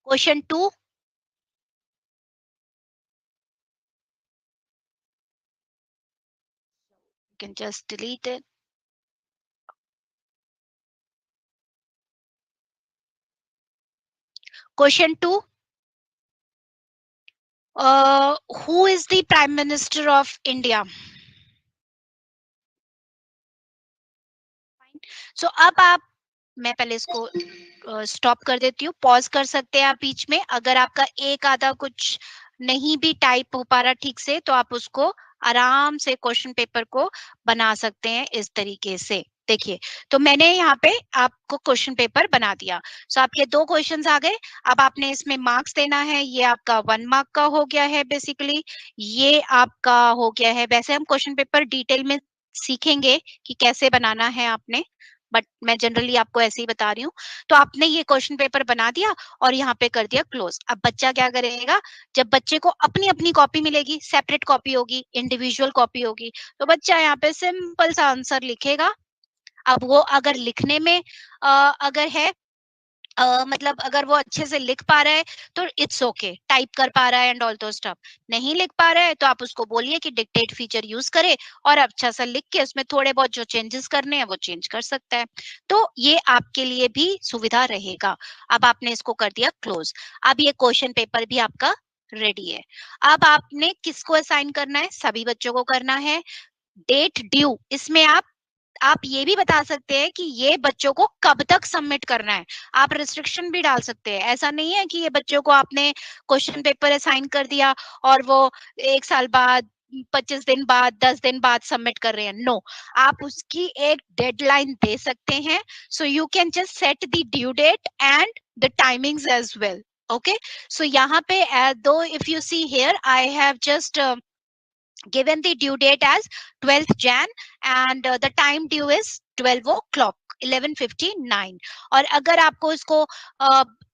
Question 2, you can just delete it. Question 2, who is the Prime Minister of India? So अब आप, मैं पहले इसको स्टॉप कर देती हूँ, पॉज कर सकते हैं आप बीच में। अगर आपका एक आधा कुछ नहीं भी टाइप हो पा रहा ठीक से तो आप उसको आराम से क्वेश्चन पेपर को बना सकते हैं इस तरीके से। देखिए, तो मैंने यहाँ पे आपको क्वेश्चन पेपर बना दिया। सो आपके 2 क्वेश्चंस आ गए। अब आपने इसमें मार्क्स देना है। ये आपका 1 मार्क का हो गया है बेसिकली, ये आपका हो गया है। वैसे हम क्वेश्चन पेपर डिटेल में सीखेंगे कि कैसे बनाना है आपने, बट मैं जनरली आपको ऐसे ही बता रही हूँ। तो आपने ये क्वेश्चन पेपर बना दिया और यहाँ पे कर दिया क्लोज। अब बच्चा क्या करेगा, जब बच्चे को अपनी अपनी कॉपी मिलेगी, सेपरेट कॉपी होगी, इंडिविजुअल कॉपी होगी, तो बच्चा यहाँ पे सिंपल सा आंसर लिखेगा। अब वो अगर लिखने में अगर है मतलब अगर वो अच्छे से लिख पा रहा है तो इट्स ओके, टाइप कर पा रहा है एंड ऑल दो स्टफ। नहीं लिख पा रहा है तो आप उसको बोलिए कि डिक्टेट फीचर यूज करे और अच्छा सा लिख के उसमें थोड़े बहुत जो चेंजेस करने हैं वो चेंज कर सकता है। तो ये आपके लिए भी सुविधा रहेगा। अब आपने इसको कर दिया क्लोज। अब ये क्वेश्चन पेपर भी आपका रेडी है। अब आपने किसको असाइन करना है, सभी बच्चों को करना है। डेट ड्यू, इसमें आप ये भी बता सकते हैं कि ये बच्चों को कब तक सबमिट करना है। आप रिस्ट्रिक्शन भी डाल सकते हैं। ऐसा नहीं है कि ये बच्चों को आपने क्वेश्चन पेपर असाइन कर दिया और वो 1 साल बाद, 25 दिन बाद, 10 दिन बाद सबमिट कर रहे हैं। नो, आप उसकी एक डेडलाइन दे सकते हैं। So you can just set the due date and the timings as well. Okay, so यहाँ पे दो if you see here I have just given the due date as 12th Jan and the time due is 12 o'clock 11:59। और अगर आपको इसको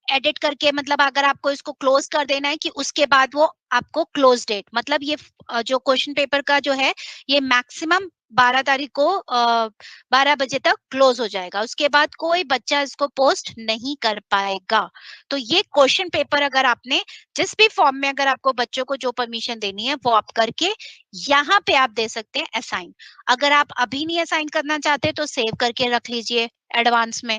edit करके, मतलब अगर आपको इसको क्लोज कर देना है कि उसके बाद वो आपको क्लोज डेट, मतलब ये जो क्वेश्चन पेपर का जो है ये मैक्सिमम 12 तारीख को 12 बजे तक क्लोज हो जाएगा। उसके बाद कोई बच्चा इसको पोस्ट नहीं कर पाएगा। तो ये क्वेश्चन पेपर अगर आपने जिस भी फॉर्म में, अगर आपको बच्चों को जो परमिशन देनी है वो आप करके यहाँ पे आप दे सकते हैं असाइन। अगर आप अभी नहीं असाइन करना चाहते तो सेव करके रख लीजिए एडवांस में,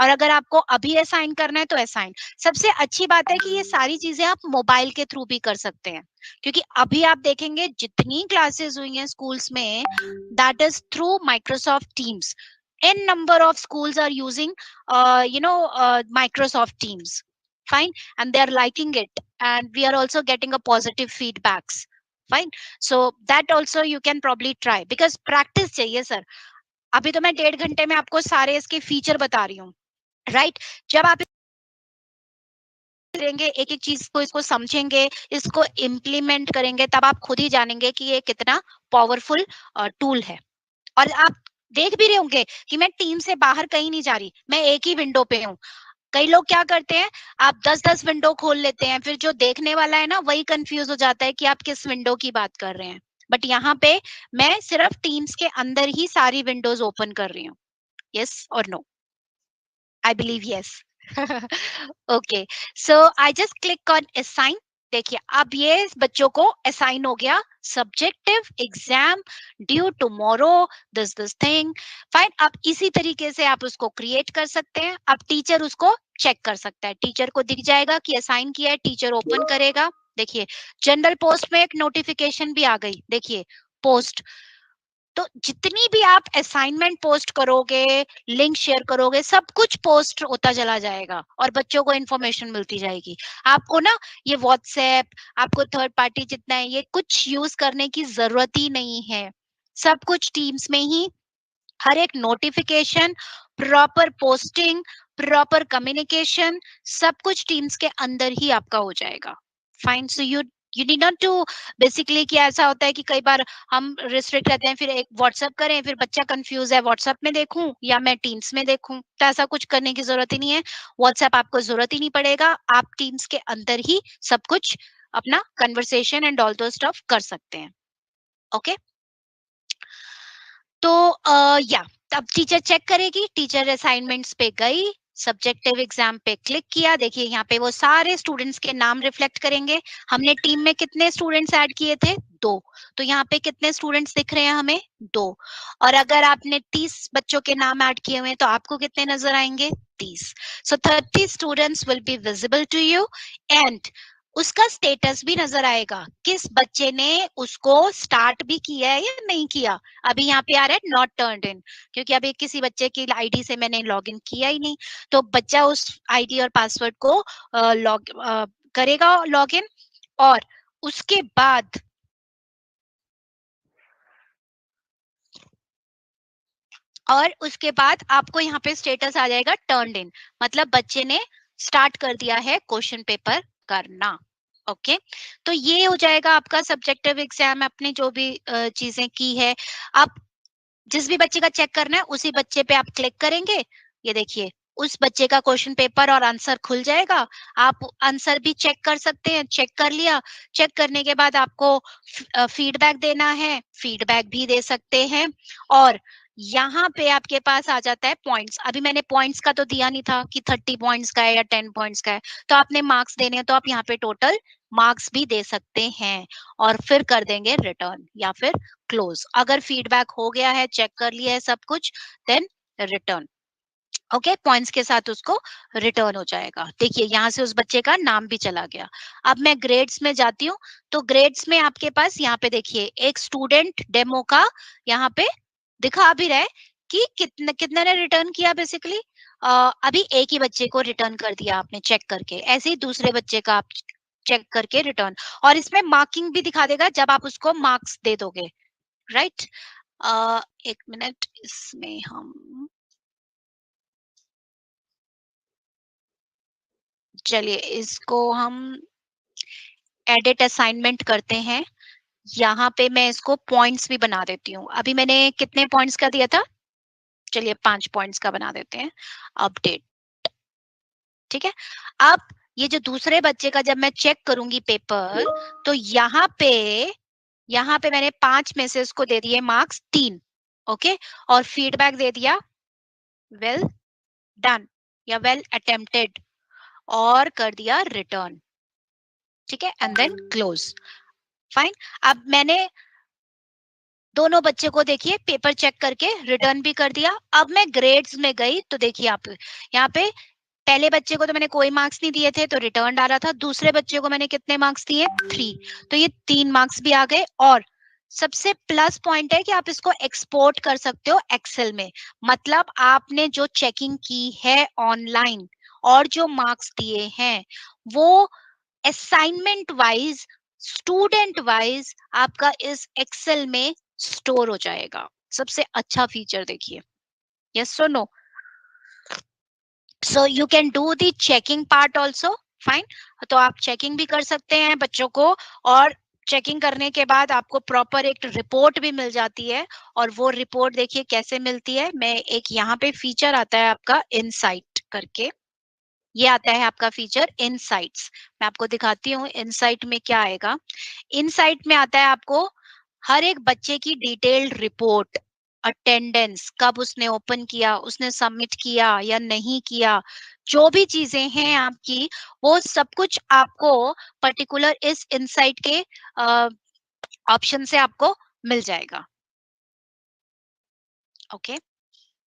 और अगर आपको अभी असाइन करना है तो असाइन। सबसे अच्छी बात है कि ये सारी चीजें आप मोबाइल के थ्रू भी कर सकते हैं, क्योंकि अभी आप देखेंगे जितनी क्लासेस हुई हैं स्कूल्स में, that is through Microsoft teams. n number of schools are using Microsoft Teams. Fine. And they are liking it, and we are also getting a positive feedbacks. Fine. So that also you can probably try, because practice चाहिए sir. अभी तो मैं 1.5 घंटे में आपको सारे इसके feature बता रही हूँ, राइट? जब आप करेंगे, एक एक चीज को इसको समझेंगे, इसको इम्प्लीमेंट करेंगे, तब आप खुद ही जानेंगे कि ये कितना पावरफुल टूल है. और आप देख भी रहे होंगे कि मैं टीम से बाहर कहीं नहीं जा रही, मैं एक ही विंडो पे हूँ. कई लोग क्या करते हैं, आप 10-10 विंडो खोल लेते हैं, फिर जो देखने वाला है ना वही कंफ्यूज हो जाता है कि आप किस विंडो की बात कर रहे हैं. बट यहाँ पे मैं सिर्फ टीम्स के अंदर ही सारी विंडोज ओपन कर रही हूँ. यस और no? I believe yes. Okay, so I just click on assign. देखिए अब ये बच्चों को असाइन हो गया, subjective exam due tomorrow, this thing. Fine. अब इसी तरीके से आप उसको क्रिएट कर सकते हैं. अब टीचर उसको चेक कर सकता है, टीचर को दिख जाएगा कि असाइन किया है, टीचर ओपन करेगा. देखिए जनरल पोस्ट में एक नोटिफिकेशन भी आ गई, देखिए पोस्ट. तो जितनी भी आप असाइनमेंट पोस्ट करोगे, लिंक शेयर करोगे, सब कुछ पोस्ट होता चला जाएगा और बच्चों को इन्फॉर्मेशन मिलती जाएगी. आपको ना ये व्हाट्सएप, आपको थर्ड पार्टी जितना है, ये कुछ यूज करने की जरूरत ही नहीं है. सब कुछ टीम्स में ही, हर एक notification, proper posting, proper communication, सब कुछ टीम्स के अंदर ही आपका हो जाएगा. Fine. So you need not to, basically क्या ऐसा होता है कि कई बार हम रिस्ट्रिक्ट रहते हैं, फिर एक व्हाट्सएप करें, फिर बच्चा कंफ्यूज है, व्हाट्सएप में देखूं या मैं टीम्स में देखूं. तो ऐसा कुछ करने की जरूरत ही नहीं है. व्हाट्सएप आपको जरूरत ही नहीं पड़ेगा, आप टीम्स के अंदर ही सब कुछ अपना कन्वर्सेशन एंड ऑल दो स्टफ कर सकते हैं. ओके. तो या तब टीचर चेक करेगी, टीचर असाइनमेंट्स पे गई, सब्जेक्टिव एग्जाम पे क्लिक किया. देखिए यहाँ पे वो सारे स्टूडेंट्स के नाम रिफ्लेक्ट करेंगे. हमने टीम में कितने स्टूडेंट्स ऐड किए थे? 2. तो यहाँ पे कितने स्टूडेंट्स दिख रहे हैं हमें? 2. और अगर आपने 30 बच्चों के नाम ऐड किए हुए हैं तो आपको कितने नजर आएंगे? 30. So 30 students will be visible to you, and उसका स्टेटस भी नजर आएगा, किस बच्चे ने उसको स्टार्ट भी किया है या नहीं किया. अभी यहाँ पे आ रहा है नॉट टर्न्ड इन, क्योंकि अभी किसी बच्चे की आईडी से मैंने लॉगिन किया ही नहीं. तो बच्चा उस आईडी और पासवर्ड को लॉग करेगा लॉगिन, और उसके बाद आपको यहाँ पे स्टेटस आ जाएगा टर्न्ड इन, मतलब बच्चे ने स्टार्ट कर दिया है क्वेश्चन पेपर करना. ओके. तो ये हो जाएगा आपका सब्जेक्टिव एग्जाम, आपने जो भी चीजें की है. आप जिस भी बच्चे का चेक करना है उसी बच्चे पे आप क्लिक करेंगे. ये देखिए उस बच्चे का क्वेश्चन पेपर और आंसर खुल जाएगा. आप आंसर भी चेक कर सकते हैं. चेक कर लिया, चेक करने के बाद आपको फीडबैक देना है, फीडबैक भी दे सकते हैं. और यहाँ पे आपके पास आ जाता है पॉइंट्स. अभी मैंने पॉइंट्स का तो दिया नहीं था कि 30 पॉइंट्स का है या 10 पॉइंट्स का है. तो आपने मार्क्स देने हैं तो आप यहाँ पे टोटल मार्क्स भी दे सकते हैं, और फिर कर देंगे रिटर्न या फिर क्लोज. अगर फीडबैक हो गया है, चेक कर लिया है सब कुछ, देन रिटर्न. ओके. पॉइंट्स के साथ उसको रिटर्न हो जाएगा. देखिए यहाँ से उस बच्चे का नाम भी चला गया. अब मैं ग्रेड्स में जाती हूँ, तो ग्रेड्स में आपके पास यहाँ पे देखिए एक स्टूडेंट डेमो का यहाँ पे दिखा भी रहा है कि कितने कितने ने रिटर्न किया. बेसिकली अभी एक ही बच्चे को रिटर्न कर दिया आपने चेक करके, ऐसे ही दूसरे बच्चे का आप चेक करके रिटर्न. और इसमें मार्किंग भी दिखा देगा जब आप उसको मार्क्स दे दोगे, राइट? एक मिनट, इसमें हम चलिए इसको हम एडिट असाइनमेंट करते हैं. यहाँ पे मैं इसको पॉइंट्स भी बना देती हूँ. अभी मैंने कितने पॉइंट्स का दिया था? चलिए 5 पॉइंट्स का बना देते हैं. अपडेट. ठीक है. अब ये जो दूसरे बच्चे का जब मैं चेक करूंगी पेपर, तो यहाँ पे मैंने 5 में से उसको दे दिए मार्क्स 3. ओके. और फीडबैक दे दिया वेल डन या वेल अटेम्प्टेड, और कर दिया रिटर्न. ठीक है. And then close. फाइन. अब मैंने दोनों बच्चे को देखिए पेपर चेक करके रिटर्न भी कर दिया। अब मैं ग्रेड्स में गई तो देखिए आप यहाँ पे पहले बच्चे को तो मैंने कोई मार्क्स नहीं दिए थे तो रिटर्न आ रहा था, दूसरे बच्चे को मैंने कितने मार्क्स दिए 3, तो ये 3 मार्क्स भी आ गए। और सबसे प्लस पॉइंट है कि आप इसको एक्सपोर्ट कर सकते हो एक्सेल में, मतलब आपने जो चेकिंग की है ऑनलाइन और जो मार्क्स दिए हैं वो असाइनमेंट वाइज, स्टूडेंट वाइज आपका इस एक्सेल में स्टोर हो जाएगा। सबसे अच्छा फीचर देखिए, यस और no? So you can do the checking part also, fine. तो आप चेकिंग भी कर सकते हैं बच्चों को, और चेकिंग करने के बाद आपको प्रॉपर एक रिपोर्ट भी मिल जाती है। और वो रिपोर्ट देखिए कैसे मिलती है, मैं एक यहाँ पे फीचर आता है आपका इनसाइट करके, ये आता है आपका फीचर इनसाइट्स। मैं आपको दिखाती हूँ इनसाइट में क्या आएगा। इनसाइट में आता है आपको हर एक बच्चे की डिटेल्ड रिपोर्ट, अटेंडेंस, कब उसने ओपन किया, उसने सबमिट किया या नहीं किया, जो भी चीजें हैं आपकी, वो सब कुछ आपको पर्टिकुलर इस इनसाइट के ऑप्शन से आपको मिल जाएगा। ओके,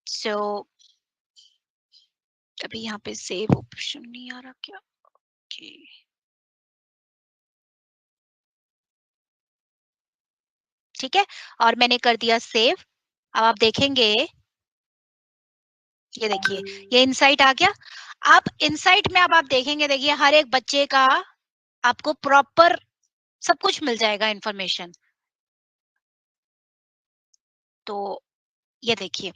सो अभी यहाँ पे सेव ऑप्शन नहीं आ रहा क्या? ओके, ठीक है, और मैंने कर दिया सेव। अब आप देखेंगे, ये देखिए ये इनसाइट आ गया। आप इनसाइट में अब आप देखेंगे, देखिए हर एक बच्चे का आपको प्रॉपर सब कुछ मिल जाएगा इंफॉर्मेशन। तो ये देखिए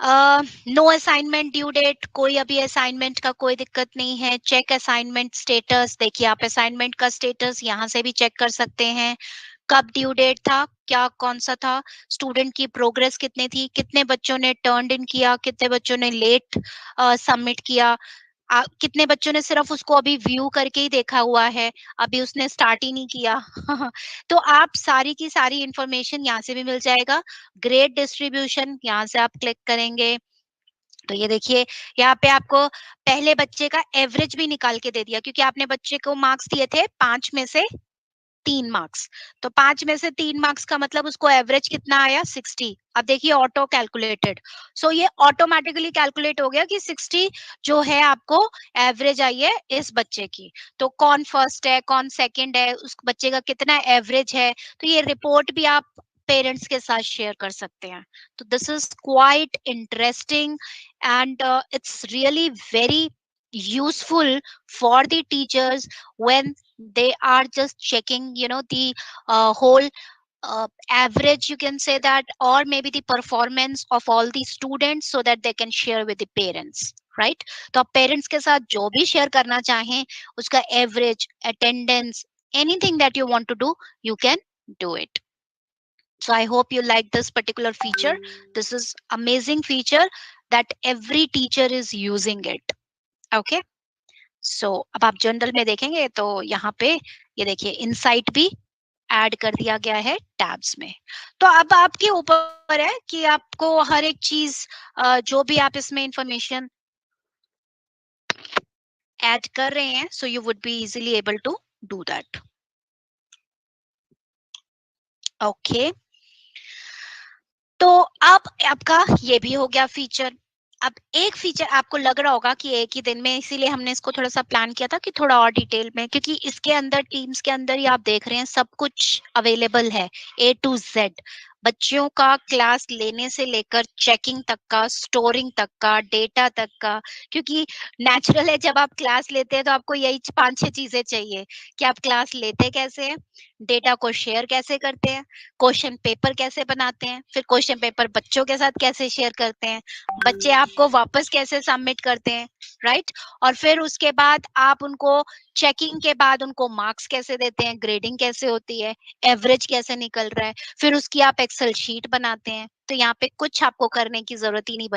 नो असाइनमेंट ड्यू डेट, कोई अभी असाइनमेंट का कोई दिक्कत नहीं है। चेक असाइनमेंट स्टेटस, देखिए आप असाइनमेंट का स्टेटस यहाँ से भी चेक कर सकते हैं, कब ड्यू डेट था, क्या कौन सा था, स्टूडेंट की प्रोग्रेस कितनी थी, कितने बच्चों ने टर्न इन किया, कितने बच्चों ने लेट सबमिट किया, कितने बच्चों ने सिर्फ उसको अभी व्यू करके ही देखा हुआ है, अभी उसने स्टार्ट ही नहीं किया। तो आप सारी की सारी इंफॉर्मेशन यहाँ से भी मिल जाएगा। ग्रेड डिस्ट्रीब्यूशन यहाँ से आप क्लिक करेंगे तो ये देखिए यहाँ पे आपको पहले बच्चे का एवरेज भी निकाल के दे दिया, क्योंकि आपने बच्चे को मार्क्स दिए थे 5 में से 3 मार्क्स, तो 5 में से 3 मार्क्स का मतलब उसको एवरेज कितना आया 60। अब देखिए ऑटो कैलकुलेटेड, सो ये ऑटोमेटिकली कैलकुलेट हो गया कि 60 जो है आपको एवरेज आई है इस बच्चे की। तो कौन फर्स्ट है कौन सेकंड है, उस बच्चे का कितना एवरेज है, तो ये रिपोर्ट भी आप पेरेंट्स के साथ शेयर कर सकते हैं। तो this is quite interesting and it's really very useful for the teachers when they are just checking, you know, the whole average, you can say that, or maybe the performance of all the students so that they can share with the parents, right? तो आप parents के साथ जो भी share करना चाहें, उसका average, attendance, anything that you want to do, you can do it. So I hope you like this particular feature. This is amazing feature that every teacher is using it. Okay, सो अब आप general में देखेंगे तो यहाँ पे ये देखिए insight भी ऐड कर दिया गया है टैब्स में। तो अब आपके ऊपर है कि आपको हर एक चीज जो भी आप इसमें इंफॉर्मेशन ऐड कर रहे हैं, so you would be easily able to do that. Okay, तो अब आपका ये भी हो गया फीचर। अब एक फीचर आपको लग रहा होगा कि एक ही दिन में, इसीलिए हमने इसको थोड़ा सा प्लान किया था कि थोड़ा और डिटेल में, क्योंकि इसके अंदर टीम्स के अंदर ही आप देख रहे हैं सब कुछ अवेलेबल है, ए टू जेड, बच्चों का क्लास लेने से लेकर चेकिंग तक का, स्टोरिंग तक का, डेटा तक का। क्योंकि नेचुरल है जब आप क्लास लेते हैं तो आपको यही 5-6 चीजें चाहिए कि आप क्लास लेते कैसे हैं, डेटा को शेयर कैसे करते हैं, क्वेश्चन पेपर कैसे बनाते हैं, फिर क्वेश्चन पेपर बच्चों के साथ कैसे शेयर करते हैं, बच्चे आपको वापस कैसे सबमिट करते हैं, राइट? और फिर उसके बाद आप उनको चेकिंग के बाद उनको मार्क्स कैसे देते हैं, ग्रेडिंग कैसे होती है, एवरेज कैसे निकल रहा है, फिर उसकी आप एक्सेल शीट बनाते हैं। तो यहाँ पे कुछ आपको करने की जरूरत ही नहीं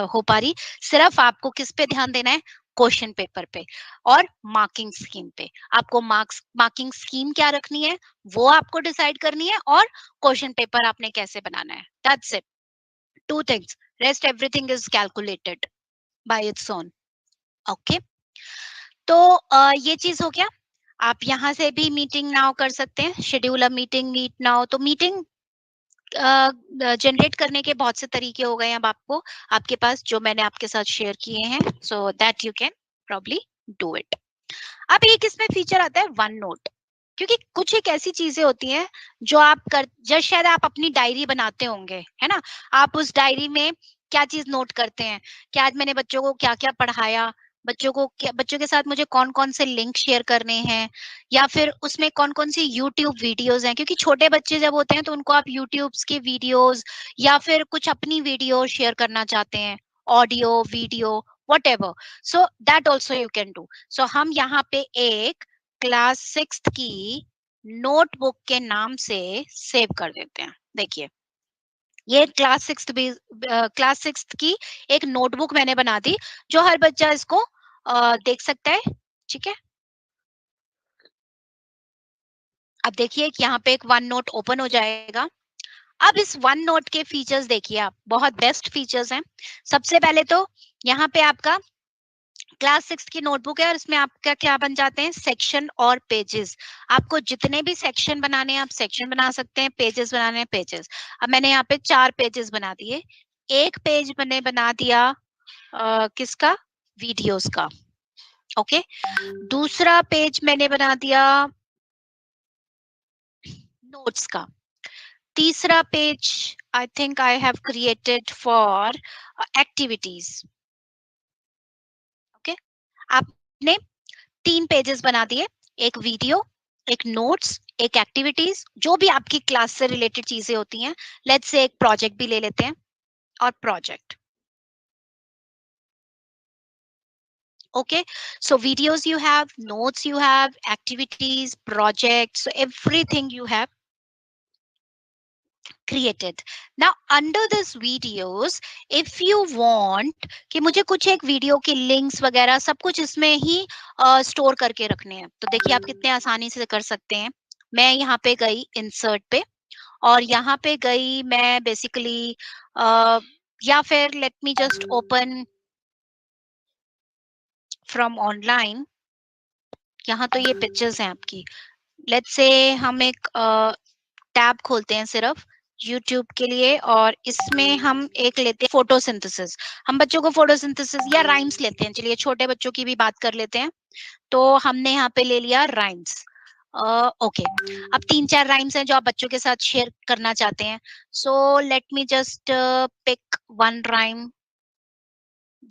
हो पा रही, सिर्फ आपको किस पे ध्यान देना है, क्वेश्चन पेपर पे और मार्किंग स्कीम पे। आपको मार्किंग स्कीम क्या रखनी है वो आपको डिसाइड करनी है, और क्वेश्चन पेपर आपने कैसे बनाना है, that's it. Two things, rest everything is calculated by its own. Okay, तो ये चीज हो गया। आप यहाँ से भी मीटिंग नाउ कर सकते हैं, schedule a meeting, meet now. तो मीटिंग जनरेट करने के बहुत से तरीके हो गए हैं अब आपको, आपके पास, जो मैंने आपके साथ शेयर किए हैं, सो that you can probably do it. अब एक इसमें फीचर आता है वन नोट, क्योंकि कुछ एक ऐसी चीजें होती हैं जो आप कर, जब शायद आप अपनी डायरी बनाते होंगे, है ना, आप उस डायरी में क्या चीज नोट करते हैं कि आज मैंने बच्चों को क्या क्या पढ़ाया, बच्चों को क्या, बच्चों के साथ मुझे कौन कौन से लिंक शेयर करने हैं, या फिर उसमें कौन कौन सी यूट्यूब वीडियोस हैं, क्योंकि छोटे बच्चे जब होते हैं तो उनको आप यूट्यूब के वीडियोस या फिर कुछ अपनी वीडियो शेयर करना चाहते हैं, audio video whatever, so that also you can do। so हम यहाँ पे एक क्लास 6th की नोटबुक के नाम से सेव कर देते हैं। देखिए, ये क्लास 6th की एक नोटबुक मैंने बना दी, जो हर बच्चा इसको देख सकता है। ठीक है, अब देखिए कि यहाँ पे एक वन नोट ओपन हो जाएगा। अब इस वन नोट के फीचर्स देखिए आप, बहुत बेस्ट फीचर्स हैं। सबसे पहले तो यहाँ पे आपका क्लास 6 की नोटबुक है और इसमें आपका क्या बन जाते हैं, सेक्शन और पेजेस। आपको जितने भी सेक्शन बनाने हैं आप सेक्शन बना सकते हैं, पेजेस बनाने हैं पेजेस। अब मैंने यहाँ पे 4 पेजेस बना दिए। एक पेज मैंने बना दिया किसका, वीडियोस का। ओके, दूसरा पेज मैंने बना दिया नोट्स का। तीसरा page I think I have created for activities. Okay, आपने 3 पेजेस बना दिए, एक वीडियो, एक नोट्स, एक एक्टिविटीज, जो भी आपकी क्लास से रिलेटेड चीजें होती हैं। लेट्स से एक प्रोजेक्ट भी ले लेते हैं, और project. Okay, so videos you have, notes you have, activities, projects, so everything you have created. Now under this videos, if you want कि मुझे कुछ एक वीडियो की लिंक्स वगैरह सब कुछ इसमें ही स्टोर करके रखने हैं, तो देखिए आप कितने आसानी से कर सकते हैं। मैं यहाँ पे गई इंसर्ट पे, और यहाँ पे गई मैं बेसिकली, या फिर late me just open from online. यहाँ तो ये पिक्चर्स हैं आपकी। लेट्स से हम एक टैब खोलते हैं सिर्फ यूट्यूब के लिए, और इसमें हम एक लेते हैं फोटोसिंथेसिस। हम बच्चों को फोटोसिंथेसिस या राइम्स लेते हैं, चलिए छोटे बच्चों की भी बात कर लेते हैं। तो हमने यहाँ पे ले लिया राइम्स। ओके, अब 3-4 राइम्स हैं जो आप बच्चों के साथ शेयर करना चाहते हैं। So let me just pick one rhyme,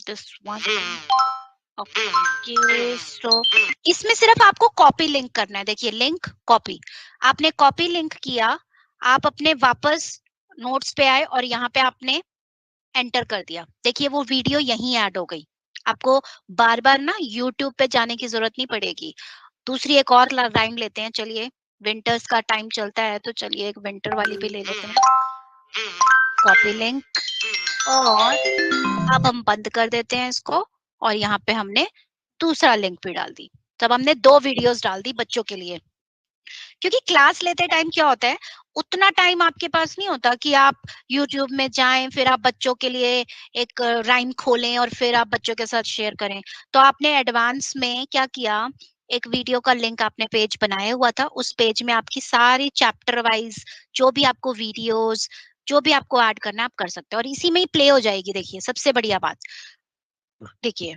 this one. Okay, so इसमें सिर्फ आपको कॉपी लिंक करना है। देखिए, लिंक कॉपी, आपने कॉपी लिंक किया, आप अपने वापस नोट्स पे आए और यहाँ पे आपने एंटर कर दिया। देखिए वो वीडियो यहीं ऐड हो गई। आपको बार बार ना यूट्यूब पे जाने की जरूरत नहीं पड़ेगी। दूसरी एक और लाइन लेते हैं, चलिए विंटर्स का टाइम चलता है तो चलिए एक विंटर वाली भी ले लेते हैं। कॉपी लिंक, और अब हम बंद कर देते हैं इसको, और यहाँ पे हमने दूसरा लिंक भी डाल दी। तब हमने 2 वीडियोस डाल दी बच्चों के लिए। क्योंकि क्लास लेते टाइम क्या होता है, उतना टाइम आपके पास नहीं होता कि आप यूट्यूब में जाएं, फिर आप बच्चों के लिए एक राइम खोलें और फिर आप बच्चों के साथ शेयर करें। तो आपने एडवांस में क्या किया, एक वीडियो का लिंक आपने पेज बनाया हुआ था, उस पेज में आपकी सारी चैप्टर वाइज जो भी आपको वीडियोस, जो भी आपको ऐड करना है आप कर सकते हो, और इसी में ही प्ले हो जाएगी। देखिए सबसे बढ़िया बात, देखिए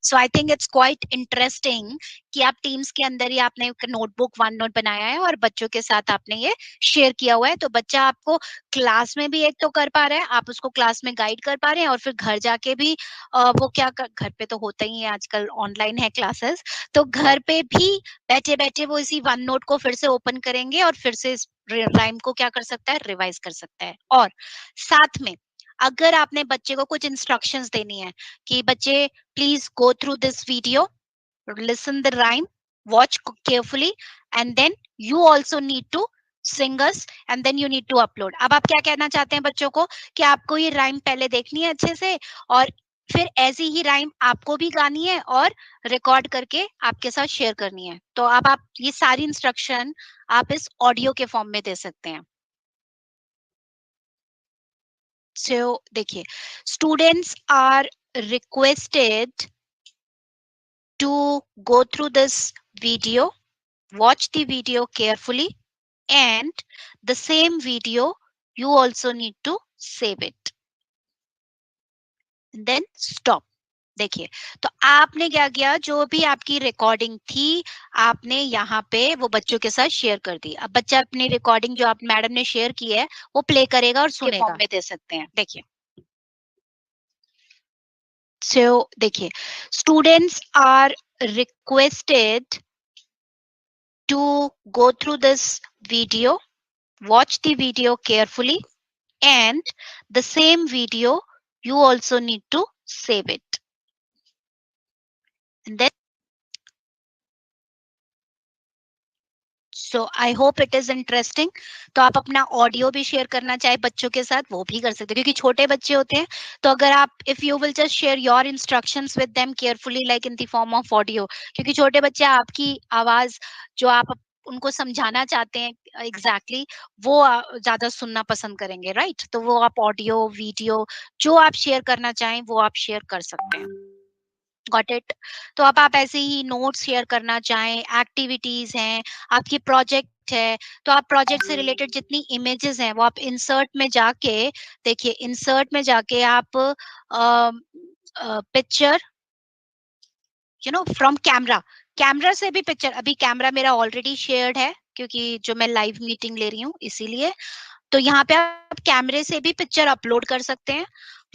so I think it's quite interesting कि आप टीम्स के अंदर ही आपने एक नोटबुक वन नोट बनाया है और बच्चों के साथ आपने ये शेयर किया हुआ है। तो बच्चा आपको क्लास में भी एक तो कर पा रहा है, आप उसको क्लास में गाइड कर पा रहे हैं, और फिर घर जाके भी वो क्या घर पे तो होता ही है, आजकल ऑनलाइन है क्लासेस, तो घर पे भी बैठे बैठे वो इसी वन नोट को फिर से ओपन करेंगे और फिर से इस राइम को क्या कर सकता है, रिवाइज कर सकता है। और साथ में अगर आपने बच्चे को कुछ इंस्ट्रक्शंस देनी है कि बच्चे please go through this video, listen the rhyme, watch carefully, and then you also need to sing us, and then you need to upload। अब आप क्या कहना चाहते हैं बच्चों को कि आपको ये राइम पहले देखनी है अच्छे से, और फिर ऐसी ही राइम आपको भी गानी है और रिकॉर्ड करके आपके साथ शेयर करनी है। तो अब आप ये सारी इंस्ट्रक्शन आप इस ऑडियो के फॉर्म में दे सकते हैं। सो देखिए, students are requested to go through this video, watch the video carefully, and the same video you also need to save it, then stop. देखिए, तो आपने क्या किया, जो भी आपकी रिकॉर्डिंग थी आपने यहाँ पे वो बच्चों के साथ शेयर कर दी। अब बच्चा अपनी रिकॉर्डिंग जो आप मैडम ने शेयर की है वो प्ले करेगा और सुनेगा। फॉर्म में दे सकते हैं। देखिए, सो देखिए, students are requested to go through this video, watch the video carefully, and the same video you also need to save it, and then so I hope it is interesting. तो आप अपना audio भी share करना चाहे बच्चों के साथ वो भी कर सकते हैं, क्योंकि छोटे बच्चे होते हैं। तो अगर आप if you will just share your instructions with them carefully like in the form of audio, क्योंकि छोटे बच्चे आपकी आवाज जो आप उनको समझाना चाहते हैं एग्जैक्टली वो ज्यादा सुनना पसंद करेंगे, राइट? तो वो आप ऑडियो वीडियो जो आप शेयर करना चाहें वो आप शेयर कर सकते हैं। Got it? तो अब आप ऐसे ही नोट्स शेयर करना चाहें, एक्टिविटीज हैं, आपकी प्रोजेक्ट है, तो आप प्रोजेक्ट से रिलेटेड जितनी इमेजेस हैं वो आप इंसर्ट में जाके, देखिए इंसर्ट में जाके आप पिक्चर फ्रॉम कैमरा, कैमरा से भी पिक्चर, अभी कैमरा मेरा ऑलरेडी शेयर्ड है क्योंकि जो मैं लाइव मीटिंग ले रही हूँ इसीलिए। तो यहाँ पे आप कैमरे से भी पिक्चर अपलोड कर सकते हैं,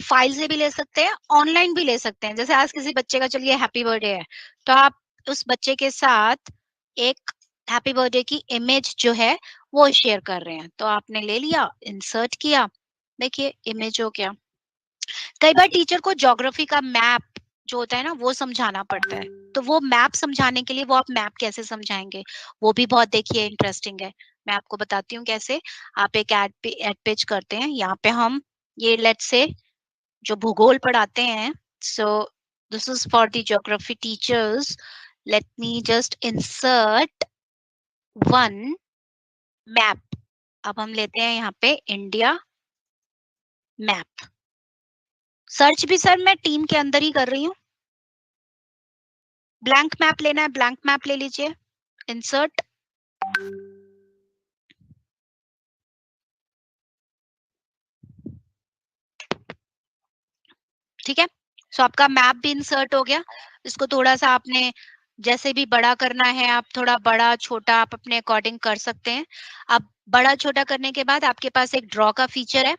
फाइल से भी ले सकते हैं, ऑनलाइन भी ले सकते हैं। जैसे आज किसी बच्चे का चलिए हैप्पी बर्थडे है, तो आप उस बच्चे के साथ एक हैप्पी बर्थडे की इमेज जो है वो शेयर कर रहे हैं। तो आपने ले लिया, इंसर्ट किया, देखिए इमेज हो गया। कई बार टीचर को ज्योग्राफी का मैप जो होता है ना वो समझाना पड़ता है, तो वो मैप समझाने के लिए वो आप मैप कैसे समझाएंगे, वो भी बहुत देखिए इंटरेस्टिंग है। मैं आपको बताती हूँ कैसे। आप एक एड पेज करते हैं, यहाँ पे हम ये लेट्स से जो भूगोल पढ़ाते हैं, सो this is for the geography teachers. Late me just insert one map. अब हम लेते हैं यहाँ पे इंडिया मैप। सर्च भी सर मैं टीम के अंदर ही कर रही हूँ। ब्लैंक मैप लेना है, ब्लैंक मैप ले लीजिए, इंसर्ट। ठीक है, सो आपका मैप भी इंसर्ट हो गया। इसको थोड़ा सा आपने जैसे भी बड़ा करना है, आप थोड़ा बड़ा छोटा आप अपने अकॉर्डिंग कर सकते हैं। अब बड़ा छोटा करने के बाद आपके पास एक ड्रॉ का फीचर है।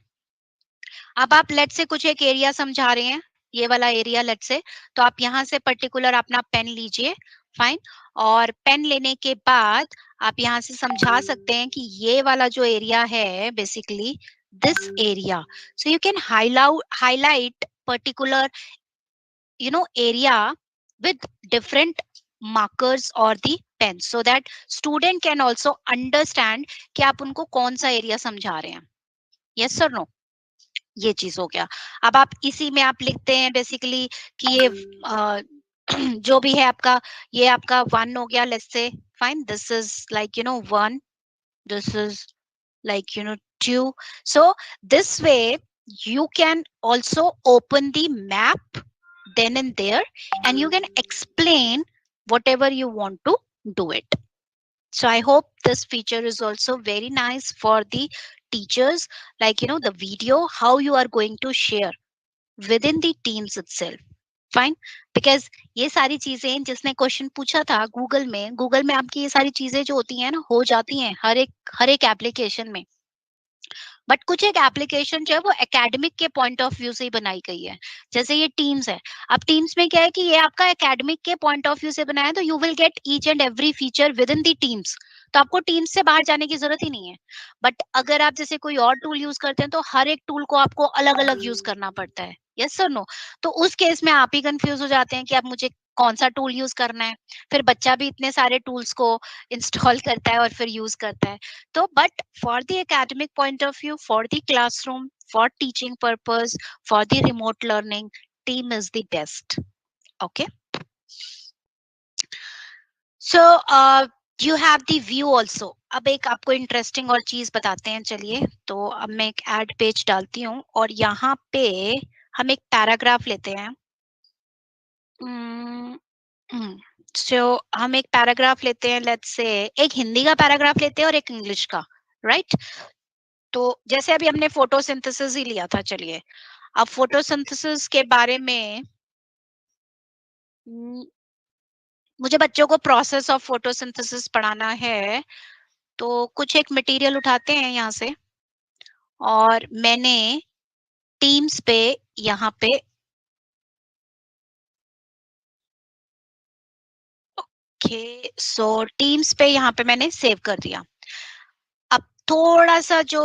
अब आप लेट से कुछ एक एरिया समझा रहे हैं, ये वाला एरिया लेट से, तो आप यहाँ से पर्टिकुलर अपना पेन लीजिए, फाइन। और पेन लेने के बाद आप यहाँ से समझा सकते हैं कि ये वाला जो एरिया है basically this area, so you can highlight particular area with different markers or the pen so that student can also understand कि आप उनको कौन सा एरिया समझा रहे हैं। यस सर नो, ये चीज हो गया। अब आप इसी में आप लिखते हैं बेसिकली कि ये जो भी है आपका, ये आपका 1 हो गया, let's say fine this is like 1, this is like 2. So this way you can also open the map then and there, and you can explain whatever you want to do it. So I hope this feature is also very nice for the teachers, like the video how you are going to share within the teams itself. Fine, because ये सारी चीजें जिसने question पूछा था Google में आपकी ये सारी चीजें जो होती हैं ना हो जाती हैं हर एक एप्लीकेशन में। बट कुछ एक एप्लीकेशन जो है वो एकेडमिक के पॉइंट ऑफ व्यू से ही बनाई गई है। जैसे ये टीम्स है, अब टीम्स में क्या है कि ये आपका एकेडमिक के पॉइंट ऑफ व्यू से बनाया है, तो you will gate each and every feature with in the teams. तो आपको टीम्स से बाहर जाने की जरूरत ही नहीं है। बट अगर आप जैसे कोई और टूल यूज करते हैं तो हर एक टूल को आपको अलग अलग यूज करना पड़ता है। यस सर नो, तो उस केस में आप ही कंफ्यूज हो जाते हैं कि अब मुझे कौन सा टूल यूज करना है। फिर बच्चा भी इतने सारे टूल्स को इंस्टॉल करता है और फिर यूज करता है। तो but for the academic point of view, for the classroom, for teaching purpose, for the remote learning, team is the best. Okay. So you have the view also. अब एक आपको इंटरेस्टिंग और चीज बताते हैं, चलिए. तो अब मैं एक एड पेज डालती हूँ और यहाँ पे हम एक पैराग्राफ लेते हैं. सो हम एक पैराग्राफ लेते हैं, लेट्स से एक हिंदी का पैराग्राफ लेते हैं और एक इंग्लिश का, राइट? तो जैसे अभी हमने फोटोसिंथेसिस ही लिया था, चलिए अब फोटोसिंथेसिस के बारे में मुझे बच्चों को प्रोसेस ऑफ फोटोसिंथेसिस पढ़ाना है. तो कुछ एक मटेरियल उठाते हैं यहाँ से और मैंने टीम्स पे यहाँ पे सो टीम्स पे यहाँ पे मैंने सेव कर दिया. अब थोड़ा सा जो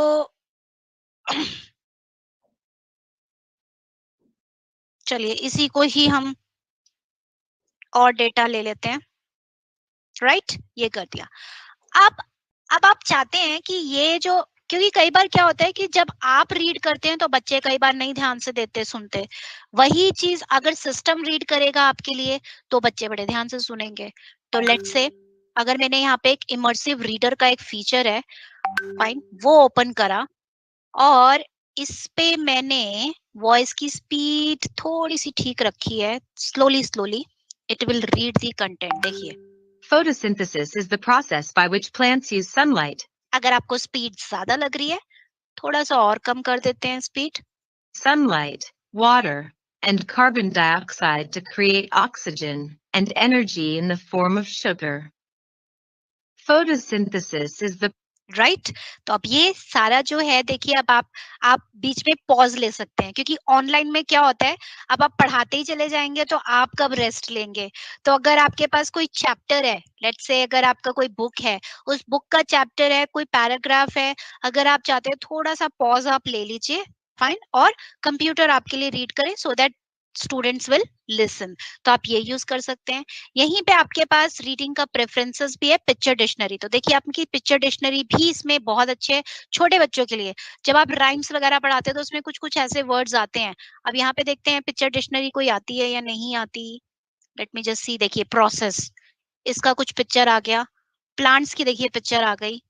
चलिए इसी को ही हम और डेटा ले लेते हैं, राइट? ये कर दिया. अब आप चाहते हैं कि ये जो, क्योंकि कई बार क्या होता है कि जब आप रीड करते हैं तो बच्चे कई बार नहीं ध्यान से देते सुनते. वही चीज अगर सिस्टम रीड करेगा आपके लिए तो बच्चे बड़े ध्यान से सुनेंगे. तो लेट्स से अगर मैंने यहाँ पे एक इमर्सिव रीडर का एक फीचर है, फाइन, वो ओपन करा और इस पे मैंने वॉइस की स्पीड थोड़ी सी ठीक रखी है. Slowly it will read the content. देखिए, Photosynthesis is the process by which plants use sunlight. अगर आपको स्पीड ज्यादा लग रही है थोड़ा सा और कम कर देते हैं speed. Sunlight, water, and carbon dioxide to create oxygen and energy in the form of sugar. Photosynthesis is the right. तो अब ये सारा जो है, देखिए अब आप बीच में पॉज ले सकते हैं, क्योंकि ऑनलाइन में क्या होता है, अब आप पढ़ाते ही चले जाएंगे तो आप कब रेस्ट लेंगे. तो अगर आपके पास कोई चैप्टर है, लेट्स से अगर आपका कोई बुक है, उस बुक का चैप्टर है, कोई पैराग्राफ है, अगर आप चाहते हैं थोड़ा सा पॉज आप ले लीजिए, फाइन, और कंप्यूटर आपके लिए रीड करे so that students will listen. तो आप ये यूज कर सकते हैं. यहीं पे आपके पास रीडिंग का प्रेफरेंसेस भी है, पिक्चर डिक्शनरी. तो देखिए आपकी पिक्चर डिक्शनरी भी इसमें बहुत अच्छे है छोटे बच्चों के लिए. जब आप राइम्स वगैरह पढ़ाते हैं तो उसमें कुछ कुछ ऐसे वर्ड्स आते हैं. अब यहाँ पे देखते हैं पिक्चर डिक्शनरी कोई आती है या नहीं आती. Late me just see. देखिए प्रोसेस, इसका कुछ पिक्चर आ गया. प्लांट्स की देखिए पिक्चर आ गई.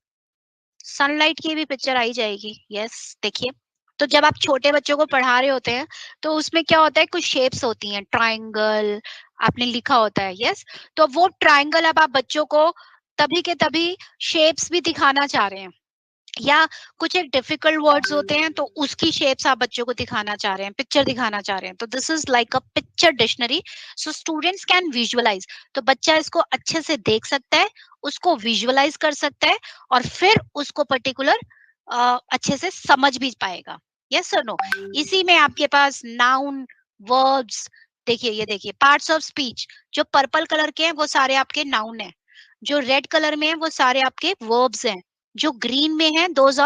सनलाइट की भी पिक्चर आई जाएगी. यस, देखिए. तो जब आप छोटे बच्चों को पढ़ा रहे होते हैं तो उसमें क्या होता है, कुछ शेप्स होती हैं, ट्रायंगल आपने लिखा होता है. यस. तो वो ट्रायंगल अब आप बच्चों को तभी के तभी शेप्स भी दिखाना चाह रहे हैं, या कुछ एक डिफिकल्ट वर्ड्स होते हैं तो उसकी शेप्स आप बच्चों को दिखाना चाह रहे हैं, पिक्चर दिखाना चाह रहे हैं. तो this is like a picture dictionary, so students can visualise. तो बच्चा इसको अच्छे से देख सकता है, उसको विजुअलाइज कर सकता है और फिर उसको पर्टिकुलर अच्छे से समझ भी पाएगा. यस और नो. इसी में आपके पास नाउन, वर्ब्स, देखिए ये देखिए पार्ट्स ऑफ स्पीच. जो पर्पल कलर के हैं वो सारे आपके नाउन हैं, जो रेड कलर में है वो सारे आपके वर्ब्स हैं, जो ग्रीन में है दोज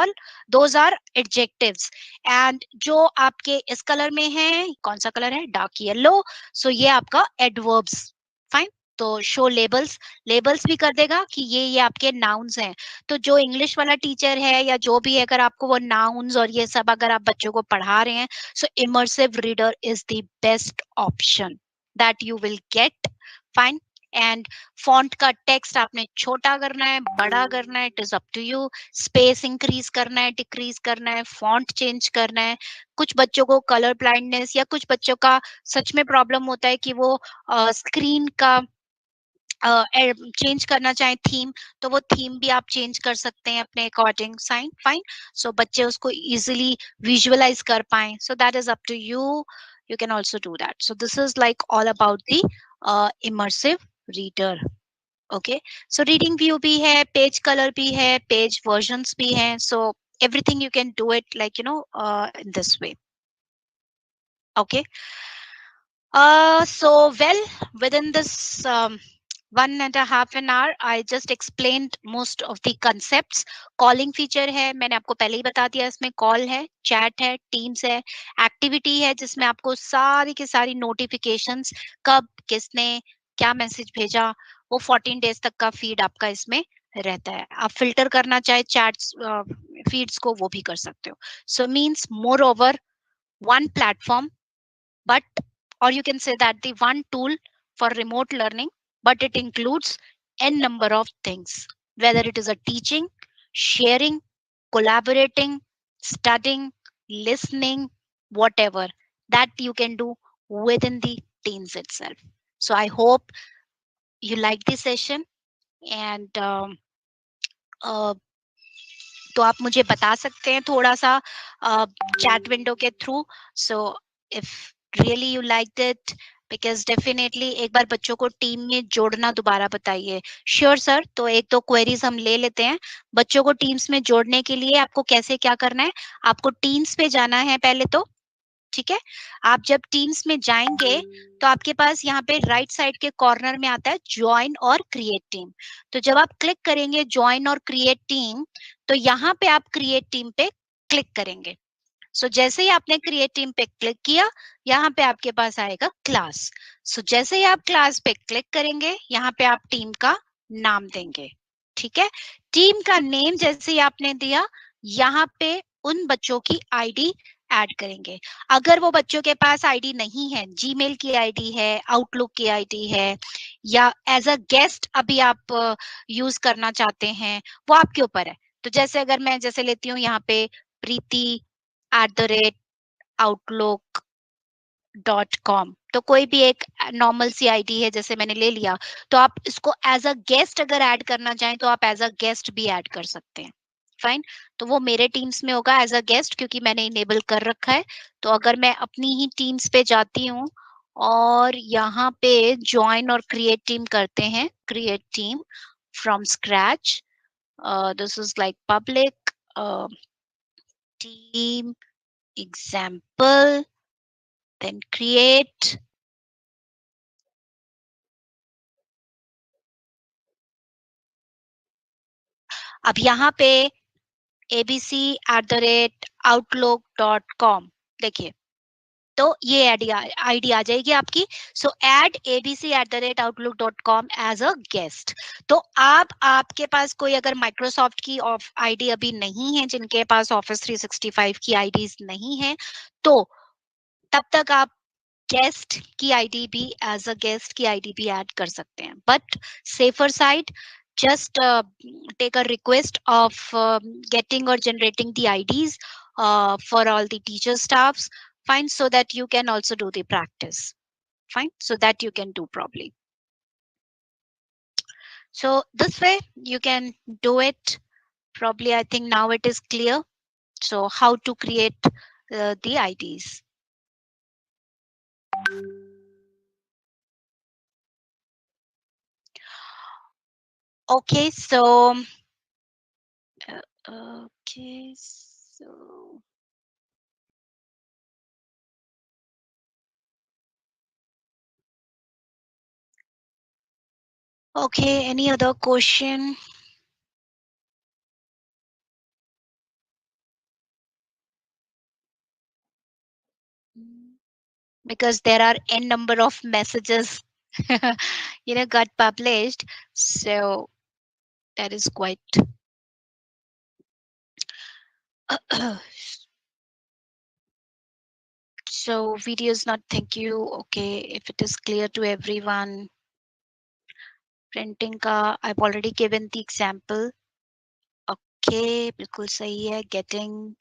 आर एडजेक्टिव्स, एंड जो आपके इस कलर में है, कौन सा कलर है, डार्क येलो, सो ये आपका एडवर्ब्स. फाइन. तो शो लेबल्स, लेबल्स भी कर देगा कि ये आपके नाउन्स हैं. तो जो इंग्लिश वाला टीचर है या जो भी है, अगर आपको वो नाउन्स और ये सब अगर आप बच्चों को पढ़ा रहे हैं, so immersive reader is the best option that you will get. Fine. And font का टेक्स्ट आपने छोटा करना है, बड़ा करना है, it is up to you. Space increase करना है, डिक्रीज करना है, फॉन्ट चेंज करना है. कुछ बच्चों को कलर ब्लाइंडनेस या कुछ बच्चों का सच में प्रॉब्लम होता है कि वो स्क्रीन का चेंज करना चाहें थीम, तो वो थीम भी आप चेंज कर सकते हैं अपने अकॉर्डिंग. Sign, fine. सो बच्चे उसको इजिली विजुअलाइज कर पाए, so that is up to you. You can also do that. So this is like all about the immersive reader. Okay. So reading view भी है, page color भी है, page versions भी हैं. So everything you can do it like, in this way. Okay. So well, within this 1.5 hour, I just explained most of the concepts. Calling feature है, मैंने आपको पहले ही बता दिया, इसमें कॉल है, चैट है, टीम्स है, एक्टिविटी है जिसमें आपको सारी की सारी नोटिफिकेशंस, कब किसने क्या मैसेज भेजा, वो 14 डेज तक का फीड आपका इसमें रहता है. आप फिल्टर करना चाहे चैट्स फीड्स को, वो भी कर सकते हो. So means more over one platform, but or you can say that the one tool for remote learning, but it includes n number of things, whether it is a teaching, sharing, collaborating, studying, listening, whatever that you can do within the Teams itself. So I hope you like this session, and uh, तो आप मुझे बता सकते हैं थोड़ा सा chat window के through. So if really you like it, because definitely एक बार बच्चों को टीम में जोड़ना दोबारा बताइए. Sure sir. तो एक तो क्वेरीज हम ले लेते हैं. बच्चों को टीम्स में जोड़ने के लिए आपको कैसे क्या करना है, आपको टीम्स पे जाना है पहले तो. ठीक है. आप जब टीम्स में जाएंगे तो आपके पास यहाँ पे राइट साइड के कॉर्नर में आता है ज्वाइन और क्रिएट टीम. तो जब आप क्लिक करेंगे ज्वाइन और क्रिएट टीम, तो यहाँ पे आप क्रिएट टीम पे क्लिक करेंगे. सो जैसे ही आपने क्रिएट टीम पे क्लिक किया, यहाँ पे आपके पास आएगा क्लास. सो जैसे ही आप क्लास पे क्लिक करेंगे, यहाँ पे आप टीम का नाम देंगे. ठीक है. टीम का नेम जैसे ही आपने दिया, यहाँ पे उन बच्चों की आईडी ऐड करेंगे. अगर वो बच्चों के पास आईडी नहीं है, जीमेल की आईडी है, आउटलुक की आईडी है, या एज अ गेस्ट अभी आप यूज करना चाहते हैं, वो आपके ऊपर है. तो जैसे अगर मैं जैसे लेती हूँ यहाँ पे प्रीति @outlook.com, तो कोई भी एक नॉर्मल सी आईडी है जैसे मैंने ले लिया, तो आप इसको एज अ गेस्ट अगर ऐड करना चाहें तो आप एज अ गेस्ट भी ऐड कर सकते हैं. फाइन. तो वो मेरे टीम्स में होगा एज अ गेस्ट, क्योंकि मैंने इनेबल कर रखा है. तो अगर मैं अपनी ही टीम्स पे जाती हूँ और यहाँ पे ज्वाइन और क्रिएट टीम करते हैं, create team from scratch, this is like public team example, then create. अब यहाँ पे abc@outlook.com देखिए, तो ये आईडी आ जाएगी आपकी. So add abc@outlook.com as a guest. तो आपके पास कोई अगर माइक्रोसॉफ्ट की आईडी अभी नहीं है, जिनके पास ऑफिस 365 की आईडीज नहीं है, तो तब तक आप गेस्ट की आईडी भी एज अ गेस्ट की आईडी भी ऐड कर सकते हैं. But safer side, just take a request of getting or generating the IDs for all the teacher staffs. Fine, so that you can also do the practice. Fine, so that you can do properly. So this way you can do it. Probably, I think now it is clear. So how to create the IDs. Okay, so okay, so okay, any other question? Because there are n number of messages got published, so that is quite so video is not, thank you. Okay, if it is clear to everyone. Printing ka I've already given the example. Okay, बिल्कुल सही है. Getting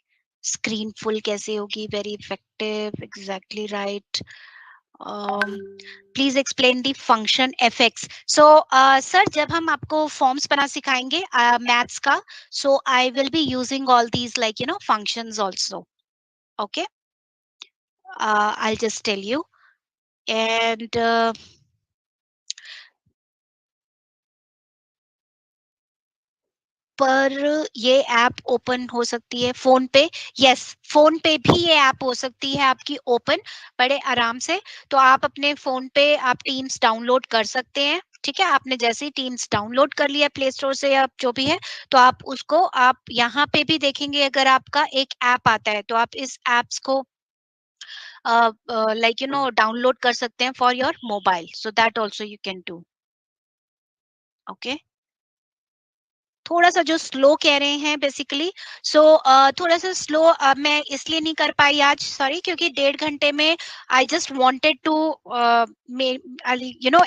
screen full कैसे होगी, very effective, exactly right. Please explain the function fx. So sir, जब हम आपको forms बना सिखाएंगे maths का, so I will be using all these like functions also. Okay, I'll just tell you. And पर ये ऐप ओपन हो सकती है फोन पे. यस, फोन पे भी ये ऐप हो सकती है आपकी ओपन, बड़े आराम से. तो आप अपने फोन पे आप टीम्स डाउनलोड कर सकते हैं. ठीक है, आपने जैसे ही टीम्स डाउनलोड कर लिया प्ले स्टोर से या जो भी है, तो आप उसको आप यहाँ पे भी देखेंगे, अगर आपका एक ऐप आता है तो आप इस एप्स को लाइक डाउनलोड कर सकते हैं for your mobile. So that also you can do. Okay. थोड़ा सा जो स्लो कह रहे हैं बेसिकली। सो थोड़ा सा स्लो मैं इसलिए नहीं कर पाई आज, सॉरी, क्योंकि 1.5 घंटे में I just wanted to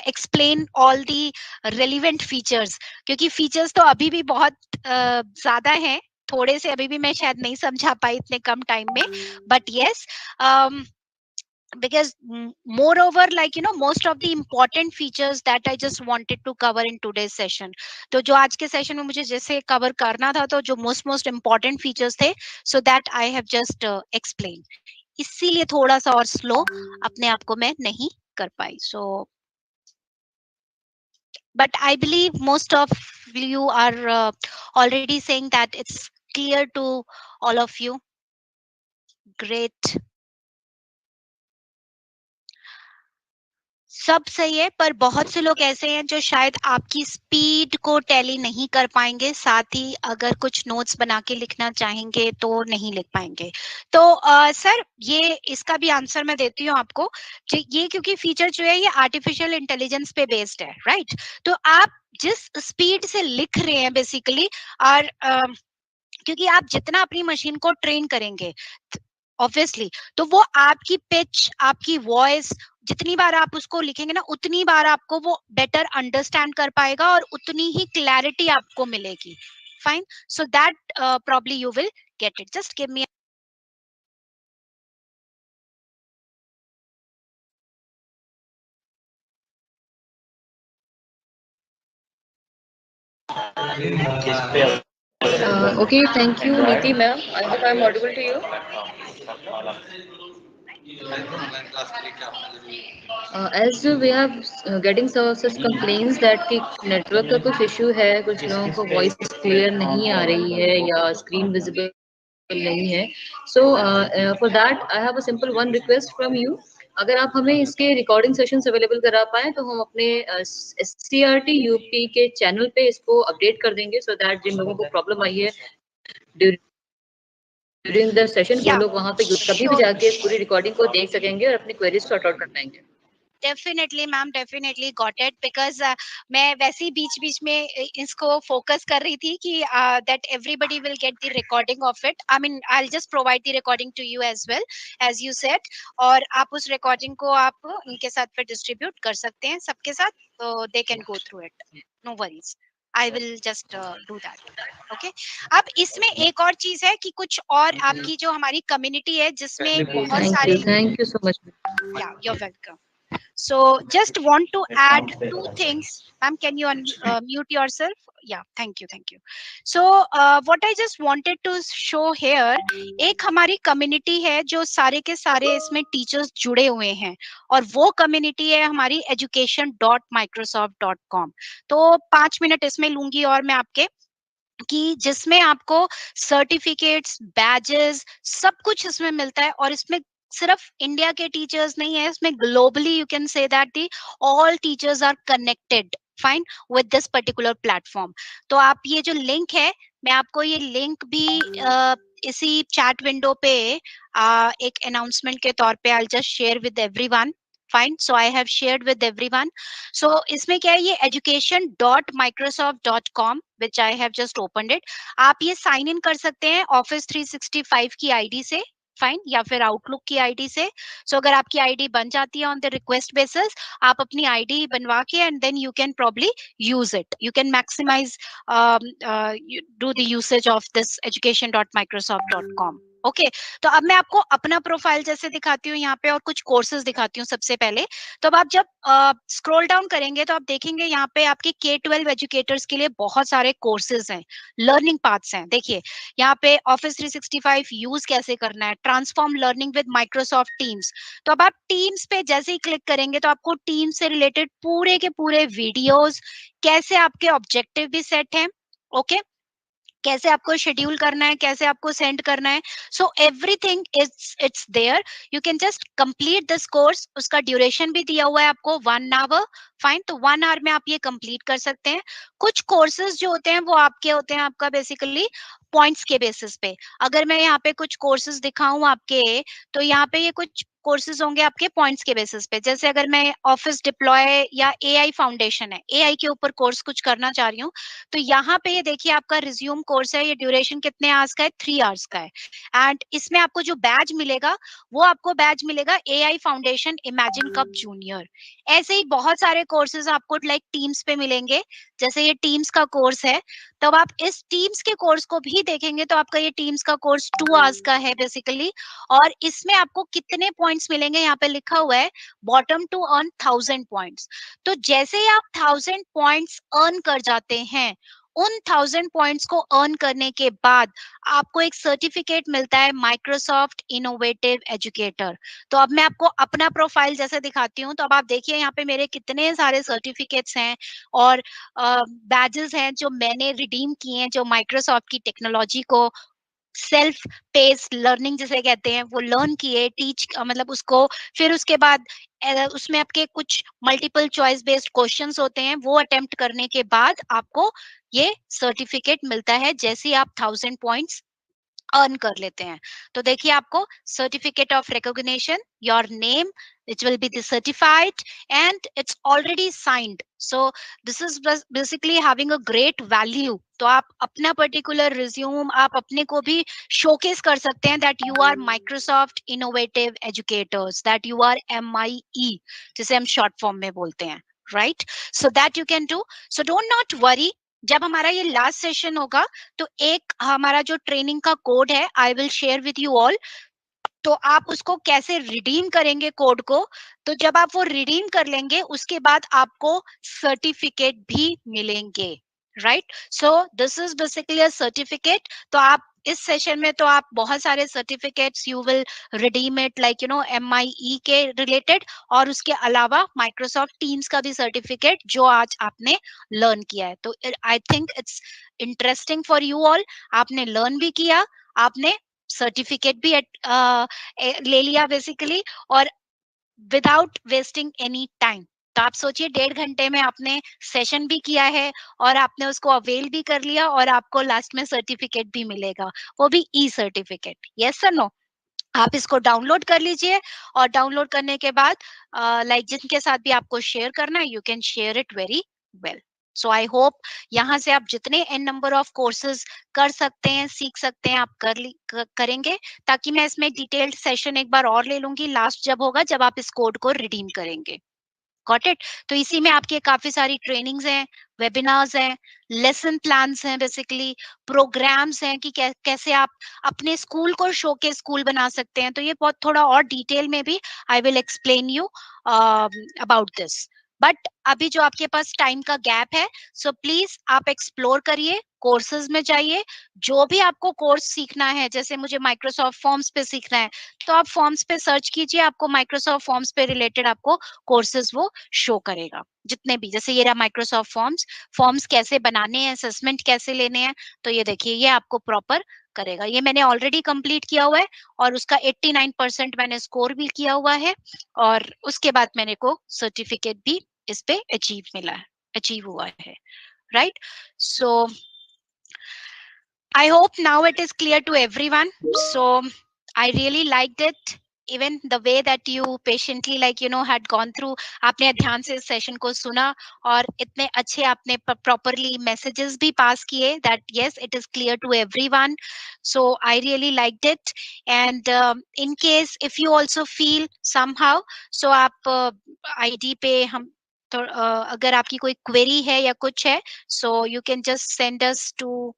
explain all the relevant features, क्योंकि फीचर्स तो अभी भी बहुत ज्यादा हैं, थोड़े से अभी भी मैं शायद नहीं समझा पाई इतने कम टाइम में, but yes, because moreover, like most of the important features that I just wanted to cover in today's session, तो जो आज के सेशन में मुझे जैसे कवर करना था, तो जो मोस्ट इम्पोर्टेंट फीचर्स थे, so that I have just explained, इसीलिए थोड़ा सा और स्लो अपने आप को मैं नहीं कर पाई। So but I believe most of you are already saying that it's clear to all of you. Great. सब सही है, पर बहुत से लोग ऐसे हैं जो शायद आपकी स्पीड को टैली नहीं कर पाएंगे, साथ ही अगर कुछ नोट्स बना के लिखना चाहेंगे तो नहीं लिख पाएंगे। तो सर, ये इसका भी आंसर मैं देती हूँ आपको। ये क्योंकि फीचर जो है ये आर्टिफिशियल इंटेलिजेंस पे बेस्ड है, राइट? तो आप जिस स्पीड से लिख रहे हैं बेसिकली, और क्योंकि आप जितना अपनी मशीन को ट्रेन करेंगे ऑब्वियसली, तो वो आपकी पिच, आपकी वॉइस, जितनी बार आप उसको लिखेंगे ना, उतनी बार आपको वो बेटर अंडरस्टैंड कर पाएगा और उतनी ही क्लैरिटी आपको मिलेगी। Fine, so that probably you will get it. Just give me Okay, thank you, Neeti ma'am. I hope I'm audible to you. As we are getting such complaints that कि network का कुछ issue है, कुछ लोगों को voice clear नहीं आ रही है या screen visible नहीं है. So for that I have a simple one request from you. अगर आप हमें इसके रिकॉर्डिंग सेशंस अवेलेबल करा पाए तो हम अपने SCRT यूपी के चैनल पे इसको अपडेट कर देंगे, सो दैट जिन लोगों को प्रॉब्लम आई है ड्यूरिंग द सेशन वो लोग वहां पे कभी भी जाके पूरी रिकॉर्डिंग को देख सकेंगे और अपनी क्वेरीज सॉर्ट आउट कर पाएंगे। Definitely ma'am, definitely got it, because मैं वैसे ही बीच बीच में इसको फोकस कर रही थी कि that everybody will get the recording of it. I mean I will just provide the recording to you as well as you said, और आप उस रिकॉर्डिंग को आप इनके साथ फिर डिस्ट्रीब्यूट कर सकते हैं सबके साथ, तो they can go through it, no worries, I will just do that. Okay, अब इसमें एक और चीज है कि कुछ और आपकी जो हमारी कम्युनिटी है जिसमें बहुत सारे, थैंक यू सो मच। या you are welcome. So just want to add two things. Ma'am, can you mute yourself? Yeah, thank you, thank you. So what I just wanted to show here, एक हमारी community है जो सारे के सारे इसमें teachers जुड़े हुए हैं, और वो community है हमारी education.microsoft.com। तो 5 मिनट इसमें लूंगी और मैं आपके, कि जिसमें आपको सर्टिफिकेट्स, बैजेस, सब कुछ इसमें मिलता है, और इसमें सिर्फ इंडिया के टीचर्स नहीं है, इसमें globally you can say that the all teachers are connected fine with this particular platform. तो आप ये जो लिंक है, मैं आपको ये लिंक भी इसी चैट विंडो पे एक अनाउंसमेंट के तौर पे I just share with everyone. Fine, so I have shared with everyone. So इसमें क्या है, ये education.microsoft.com which I have just opened it, आप ये साइन इन कर सकते हैं ऑफिस 365 की आईडी से, फाइन, या फिर आउटलुक की आईडी से। सो अगर आपकी आईडी बन जाती है ऑन द रिक्वेस्ट बेसिस, आप अपनी आईडी बनवा के and then you can probably use it, you can maximise do the usage of this education.microsoft.com। Okay, तो अब मैं आपको अपना प्रोफाइल जैसे दिखाती हूँ यहाँ पे, और कुछ कोर्सेज दिखाती हूँ सबसे पहले। तो अब आप जब स्क्रॉल डाउन करेंगे तो आप देखेंगे यहाँ पे आपके K-12 एजुकेटर्स के लिए बहुत सारे कोर्सेज हैं, लर्निंग पाथ्स हैं। देखिए यहाँ पे ऑफिस 365 यूज कैसे करना है, transform learning with Microsoft teams. तो अब आप टीम्स पे जैसे ही क्लिक करेंगे तो आपको टीम से रिलेटेड पूरे के पूरे वीडियोस, कैसे आपके ऑब्जेक्टिव भी सेट हैं, ओके, कैसे आपको शेड्यूल करना है, कैसे आपको सेंड करना है, so everything is it's there, you can just complete this course. उसका ड्यूरेशन भी दिया हुआ है आपको 1 आवर, फाइन, तो 1 आवर में आप ये कंप्लीट कर सकते हैं। कुछ कोर्सेज जो होते हैं वो आपके होते हैं आपका बेसिकली पॉइंट्स के बेसिस पे। अगर मैं यहाँ पे कुछ कोर्सेज दिखाऊं आपके, तो यहाँ पे ये कुछ कोर्सेज होंगे आपके पॉइंट्स के बेसिस पे। जैसे अगर मैं ऑफिस डिप्लॉय या एआई फाउंडेशन है, एआई के ऊपर कोर्स कुछ करना चाह रही हूँ, तो यहाँ पे ये देखिए आपका रिज्यूम कोर्स है, ये ड्यूरेशन कितने आवर्स का है, 3 आवर्स का है। एंड इसमें आपको जो बैच मिलेगा, वो आपको बैच मिलेगा AI foundation imagine cup junior. ऐसे ही बहुत सारे कोर्सेज आपको लाइक टीम्स पे मिलेंगे। जैसे ये टीम्स का कोर्स है, तब आप इस टीम्स के कोर्स को भी देखेंगे तो आपका ये टीम्स का कोर्स 2 आवर्स का है बेसिकली। और इसमें आपको कितने पॉइंट्स मिलेंगे, यहाँ पे लिखा हुआ है बॉटम टू अर्न 1000 पॉइंट्स। तो जैसे ही आप 1000 पॉइंट्स अर्न कर जाते हैं, उन 1000 पॉइंट्स को अर्न करने के बाद आपको एक सर्टिफिकेट मिलता है माइक्रोसॉफ्ट इनोवेटिव एजुकेटर। तो अब मैं आपको अपना प्रोफाइल जैसे दिखाती हूँ, तो अब आप देखिए यहाँ पे मेरे कितने सारे सर्टिफिकेट्स हैं और बैजेस हैं जो मैंने रिडीम किए हैं, जो माइक्रोसॉफ्ट की टेक्नोलॉजी को सेल्फ पेस्ड लर्निंग जिसे कहते हैं वो लर्न किए, टीच मतलब उसको, फिर उसके बाद उसमें आपके कुछ मल्टीपल चॉइस बेस्ड क्वेश्चंस होते हैं, वो अटेम्प्ट करने के बाद आपको ये सर्टिफिकेट मिलता है जैसे ही आप 1000 पॉइंट्स अर्न कर लेते हैं। तो देखिए आपको certificate of recognition, your name, it will be the certified and it's already signed. So this is basically having a great value. तो आप अपना पर्टिकुलर रिज्यूम आप अपने को भी शोकेस कर सकते हैं that you are Microsoft Innovative Educators, that you are MIE, जिसे हम शॉर्ट फॉर्म में बोलते हैं, right? So that you can do. So don't not worry. जब हमारा ये लास्ट सेशन होगा तो एक हमारा जो ट्रेनिंग का कोड है, I will share with you all. तो आप उसको कैसे रिडीम करेंगे कोड को, तो जब आप वो रिडीम कर लेंगे उसके बाद आपको सर्टिफिकेट भी मिलेंगे, right? So this is basically a certificate. तो आप इस सेशन में तो आप बहुत सारे certificates you will redeem it, like MIE के रिलेटेड, और उसके अलावा माइक्रोसॉफ्ट टीम्स का भी सर्टिफिकेट जो आज आपने लर्न किया है। तो आई think it's interesting for you all. आपने लर्न भी किया, आपने सर्टिफिकेट भी ले लिया बेसिकली, और विदाउट वेस्टिंग एनी टाइम। तो आप सोचिए 1.5 घंटे में आपने सेशन भी किया है और आपने उसको अवेल भी कर लिया, और आपको लास्ट में सर्टिफिकेट भी मिलेगा, वो भी e certificate. Yes sir, no? आप इसको डाउनलोड कर लीजिए, और डाउनलोड करने के बाद लाइक जिनके साथ भी आपको शेयर करना है, you can share it very well. So I hope यहाँ से आप जितने n नंबर ऑफ कोर्सेज कर सकते हैं, सीख सकते हैं, आप करेंगे, ताकि मैं इसमें डिटेल्ड सेशन एक बार और ले लूंगी लास्ट जब होगा, जब आप इस कोड को रिडीम करेंगे। Got it? तो इसी में आपके काफी सारी ट्रेनिंग्स हैं, वेबिनार्स हैं, लेसन प्लान्स हैं, बेसिकली प्रोग्राम्स हैं कि कैसे आप अपने स्कूल को शो के स्कूल बना सकते हैं। तो ये बहुत थोड़ा और डिटेल में भी आई will explain you about this. But अभी जो आपके पास टाइम का गैप है, सो प्लीज आप एक्सप्लोर करिए, कोर्सेज में जाइए। जो भी आपको कोर्स सीखना है, जैसे मुझे माइक्रोसॉफ्ट फॉर्म्स पे सीखना है, तो आप फॉर्म्स पे सर्च कीजिए, आपको माइक्रोसॉफ्ट फॉर्म्स पे रिलेटेड आपको कोर्सेज वो शो करेगा। जितने भी, जैसे ये रहा माइक्रोसॉफ्ट फॉर्म्स, फॉर्म्स कैसे बनाने हैं, असेसमेंट कैसे लेने हैं, तो ये देखिए ये आपको प्रॉपर करेगा। ये मैंने ऑलरेडी कंप्लीट किया हुआ है, और उसका 89% मैंने स्कोर भी किया हुआ है, और उसके बाद मैंने को सर्टिफिकेट भी इस पे अचीव हुआ है, right? So I hope now it is clear to everyone. So I really liked it. Even the way that you patiently, had gone through, आपने ध्यान से इस सेशन को सुना, और इतने अच्छे आपने properly messages भी pass किए that yes, it is clear to everyone. So I really liked it. And in case if you also feel somehow, so आप ID पे हम तो अगर आपकी कोई query है या कुछ है, so you can just send us to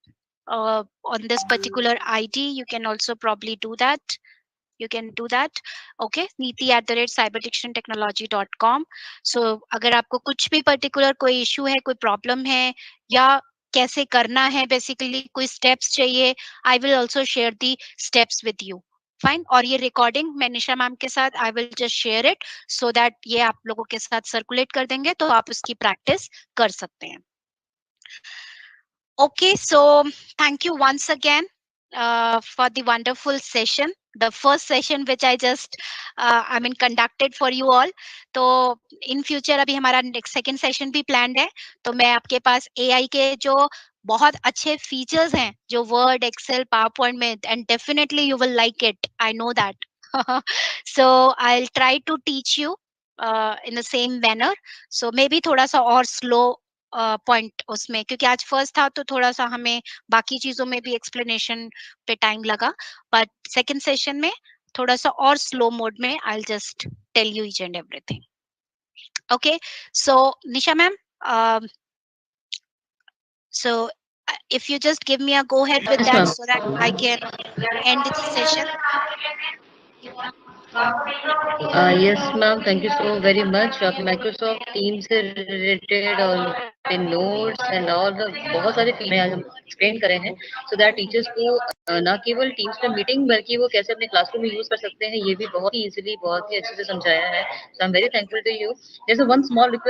on this particular ID. You can also probably do that. You can do that. Okay, neeti@cyberdictiontechnology.com. So अगर आपको कुछ भी particular कोई issue है, कोई problem है, या कैसे करना है, basically कोई steps चाहिए, I will also share the steps with you. Fine. और ये रिकॉर्डिंग मैं निशा मैम के साथ आई will just share it, so that ये आप लोगों के साथ सर्कुलेट कर देंगे, तो आप उसकी प्रैक्टिस कर सकते हैं। Okay, so thank you once again for the wonderful session, the first session which I just conducted for you all. तो in future अभी हमारा next second session भी planned है, तो मैं आपके पास AI के जो बहुत अच्छे features हैं, जो Word, Excel, PowerPoint में, and definitely you will like it, I know that. So I'll try to teach you in the same manner. So maybe थोड़ा सा और slow पॉइंट उसमें, क्योंकि आज फर्स्ट था तो थोड़ा सा हमें बाकी चीजों में भी एक्सप्लेनेशन पे टाइम लगा, बट सेकंड सेशन में थोड़ा सा और स्लो मोड में I will just tell you each and everything. Okay, so Nisha ma'am, so if you just give me a go ahead with Yes, that ma'am. so that I can end this session. Yes, ma'am. Thank you so very much. आप Microsoft Teams से related और पे notes and all the बहुत सारे field में आज हम explain करे हैं, so that teachers को ना केवल Teams पे मीटिंग बल्कि वो कैसे अपने क्लासरूम में यूज कर सकते हैं ये भी बहुत ही easily बहुत ही अच्छे से समझाया है. So I'm very thankful to you. There's a one small request